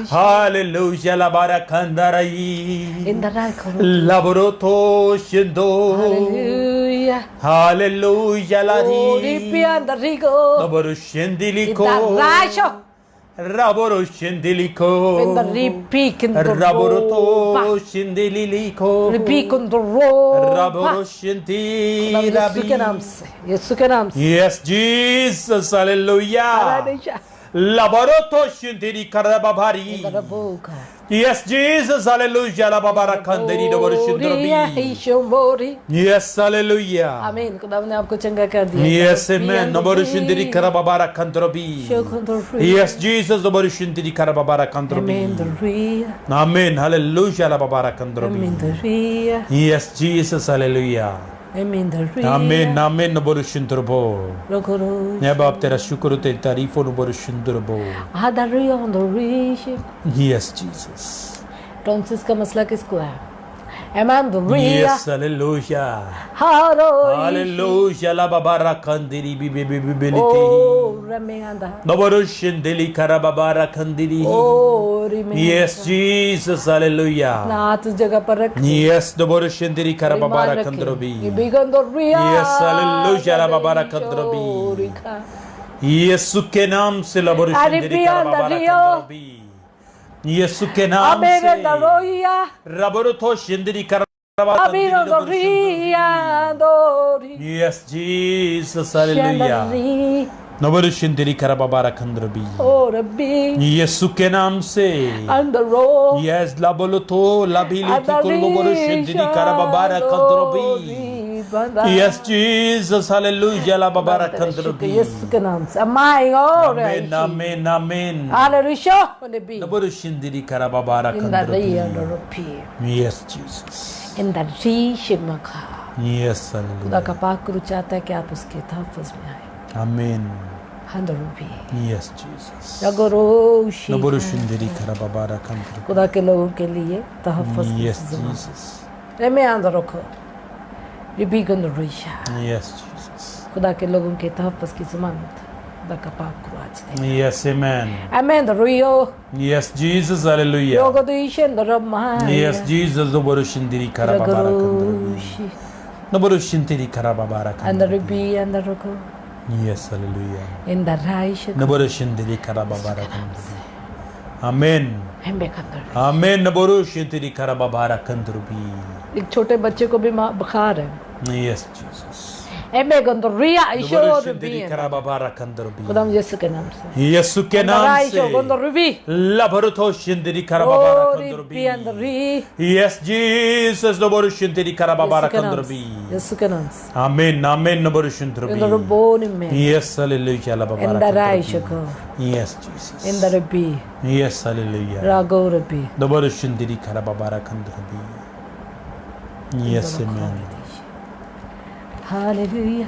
Hallelujah, labara kandarai. In the right Laboroto shindo. Hallelujah. Hallelujah, lari. And the rigo. Nabarashindiliko. In the right Raboroshindiliko. in the repeat in the Raboroto rope. shindiliko. Repeat in the rope. Raboroshinti यीशु के नाम rabi. से, यीशु के नाम से. Yes, Jesus, hallelujah. Hallelujah. Laboroto shindiri karababari. In the book. Yes, Jesus, hallelujah. Lababara kandiri nabarashindirabi. Yes, hallelujah. आमीन. खुदा ने आपको चंगा कर दिया. Yes, amen. Nabarashindiri karababara kandrabi. Yes, Jesus, nabarashindiri karababara kandrabi. Amen, hallelujah. Lababara kandrabi. Yes, Jesus, hallelujah. Amen, amen. Nabarashindurbo. मैं बाप तेरा शुक्र तेरी तारीफों नबरशिंदुरबो. Yes, Jesus. टॉन्सिस का मसला किसको है? Amen. Yes, hallelujah. Hallelujah. La babara kandiri bibiliti. Oh, Ramanda. Nabarushindili karababara kandiri. Oh, Rimi. Yes, Jesus, hallelujah. हाथ उस जगह पर रख. Yes, nabarushindili karababara kandrobi. Yes, Yes, hallelujah. La babara kandrobi. यीशु के नाम से लबोर शिंदरी कराबाबारा कंदरबी यीशु के नाम से रबोर थो शिंदरी कराबाबारा यस जीसस हालेलुया नबर शिंदरी कराबाबारा कंदरबी यीशु के नाम से यस लबोर थो लबीली की कुलबोर शिंदरी कराबाबारा कंदरबी Yes, Jesus, hallelujah, la babara kandrubi. यीशु के नाम से अम्माई और Amen, amen, amen. Hallelujah Nabi Nabaru shindiri karababara in the kandrubi. ray Yes, Jesus. in the ray शिमखा Yes, खुदा hallelujah. का पाक रूह चाहता है कि आप उसके तहफ़्फ़ुज़ में आए Amen. हंदरूबी Yes, Jesus. जगरोशी Nabaru shindiri karababara kandrubi. खुदा के लोगों के लिए तहफ़्फ़ुज़ की Yes, ज़मानत Jesus. में अंदर रखो रिबीगन रुइशा Yes, Jesus. खुदा के लोगों के तहफ़्फ़ुज़ की ज़मानत खुदा का पाक रूह आज दे Yes, amen. आमेन रुइयो Yes, Jesus, hallelujah. योगो दुइशन दरमाया Yes, Jesus, Nabaru shindiri karababara kandrubi. जगरोशी Nabaru shindiri karababara अंदर kandrubi. रुबी अंदर रखो Yes, hallelujah. इन द राइश Nabaru shindiri karababara kandrubi. Amen. हम बेखंदर Amen. Nabaru shindiri karababara kandrubi. एक छोटे बच्चे को भी बुखार है Yes, Jesus. एमे Gandariya Nabaru ईशो shindiri ruby karababara kandrubi. खुदा यीशु के नाम से यीशु के नाम ईशो से गंदरुबी लभरुतो shindiri karababara kandrubi. भी अंदरी Yes, Jesus. Nabaru shindiri karababara kandrubi. यीशु के नाम से Amen. Amen. Nabaru इन shindrubi. रुबोन में Yes, hallelujah. इन द राइश Lababara को Yes, Jesus. इन द रुबी Yes, hallelujah. रागो रुबी Nabaru shindiri karababara kandrubi. Yes, amen. Hallelujah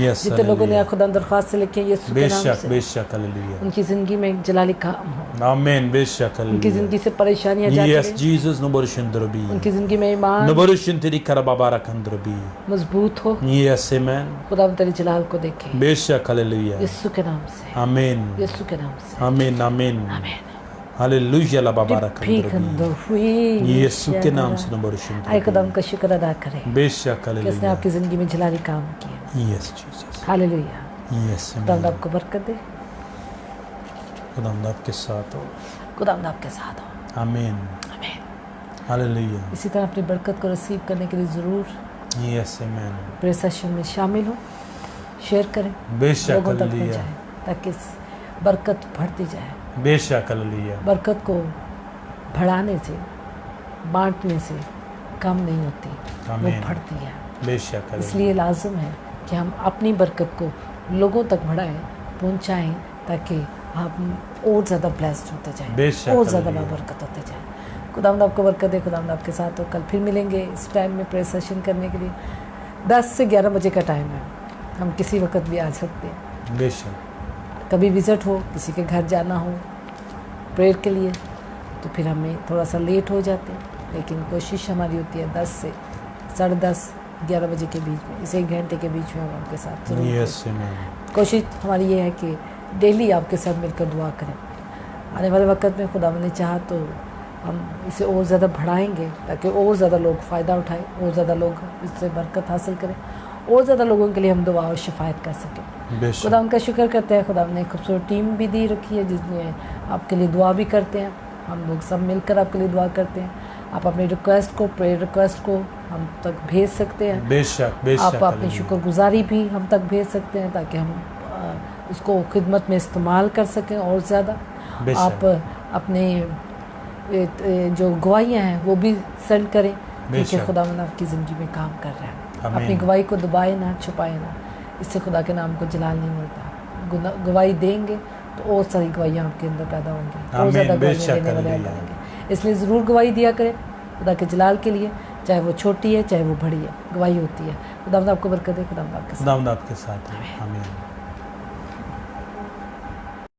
Yes, जितने लोगों ने hallelujah. खुदा दरख्वास्त से लिखी है यीशु के नाम बेशक से बेशक हालेलुया. उनकी जिंदगी में एक जलाली काम हो आमेन बेशक उनकी हालेलुया. जिंदगी से परेशानियां जाती Yes, रहें Jesus नबरु शिंदरबी. उनकी जिंदगी में ईमान नबरु शिंदरी करबाबारा कंदरबी. मजबूत हो Yes, amen. खुदा तेरे जलाल को देखे बेशक हालेलुया. यीशु के नाम से आमेन. यीशु के नाम से आमेन आमेन. आमीन हालेलुया लाबाबारा भी कंदरबी. खंदो हुई यीशु के नाम से नबरु आए शिंदरबी. खुदा का शुक्र अदा करें बेशक कि उसने हालेलुया. आपकी जिंदगी में जलाली काम किया Yes, Jesus. हालेलुया Yes, खुदा amen. आपको बरकत दे खुदावंद आपके साथ हो. खुदा आपके साथ हो आमीन. आमीन हालेलुया. इसी तरह अपनी बरकत को रिसीव करने के लिए ज़रूर Yes, amen. प्रेयर सेशन में शामिल हो शेयर करें बेशक लोगों तक हालेलुया. पहुंचाएं ताकि इस बरकत बढ़ती जाए बेशक हालेलुया. बरकत को बढ़ाने से बांटने से कम नहीं होती वो आमीन. बढ़ती है बेशक हालेलुया. इसलिए लाजम है कि हम अपनी बरकत को लोगों तक बढ़ाएं पहुंचाएं ताकि हम और ज़्यादा ब्लेस्ड होते जाएं बेशक और ज़्यादा हालेलुया. बरकत होते जाएं खुदावंद आपको बरकत दे खुदावंद आपके साथ हो कल फिर मिलेंगे इस टाइम में प्रेयर सेशन करने के लिए 10 से 11 बजे का टाइम है हम किसी वक्त भी आ सकते हैं बेशक कभी विज़िट हो किसी के घर जाना हो प्रेयर के लिए तो फिर हमें थोड़ा सा लेट हो जाते हैं लेकिन कोशिश हमारी होती है 10 से 10:30 11 बजे के बीच में इस 1 घंटे के बीच में हम आपके साथ जरूर Yes, amen. कोशिश हमारी ये है कि डेली आपके साथ मिलकर दुआ करें आने वाले वक्त में खुदा ने चाहा तो हम इसे और ज़्यादा बढ़ाएंगे ताकि और ज़्यादा लोग फ़ायदा उठाएं और ज़्यादा लोग इससे बरकत हासिल करें और ज़्यादा लोगों के लिए हम दुआ और शिफायत कर सकें बेशक खुदा उनका शुक्र करते हैं खुदा ने खूबसूरत टीम भी दी रखी है जिसमें आपके लिए दुआ भी करते हैं हम लोग सब मिलकर आपके लिए दुआ करते हैं आप अपनी रिक्वेस्ट को प्रेयर रिक्वेस्ट को हम तक भेज सकते हैं बेशक बेशक आप अपनी हालेलुया. शुक्रगुजारी भी हम तक भेज सकते हैं ताकि हम उसको खिदमत में इस्तेमाल कर सकें और ज़्यादा बेशक. आप अपने जो गवाहियाँ हैं वो भी सेंड करें क्योंकि बेशक. खुदा आपकी ज़िंदगी में काम कर रहा है आमीन. अपनी गवाही को दबाए ना छुपाए ना इससे खुदा के नाम को जलाल नहीं मिलता गवाही देंगे तो और सारी गवाहियाँ आपके अंदर पैदा होंगी और आमीन. ज़्यादा गवाहियाँ बेशक देने वाले आप हालेलुया. बनेंगे इसलिए ज़रूर गवाही दिया करें खुदा के जलाल के लिए चाहे वो छोटी है चाहे वो बड़ी है गवाही होती है खुदा आपको बरकत दे खुदा आपके साथ खुदावंद आपके साथ है. आमीन.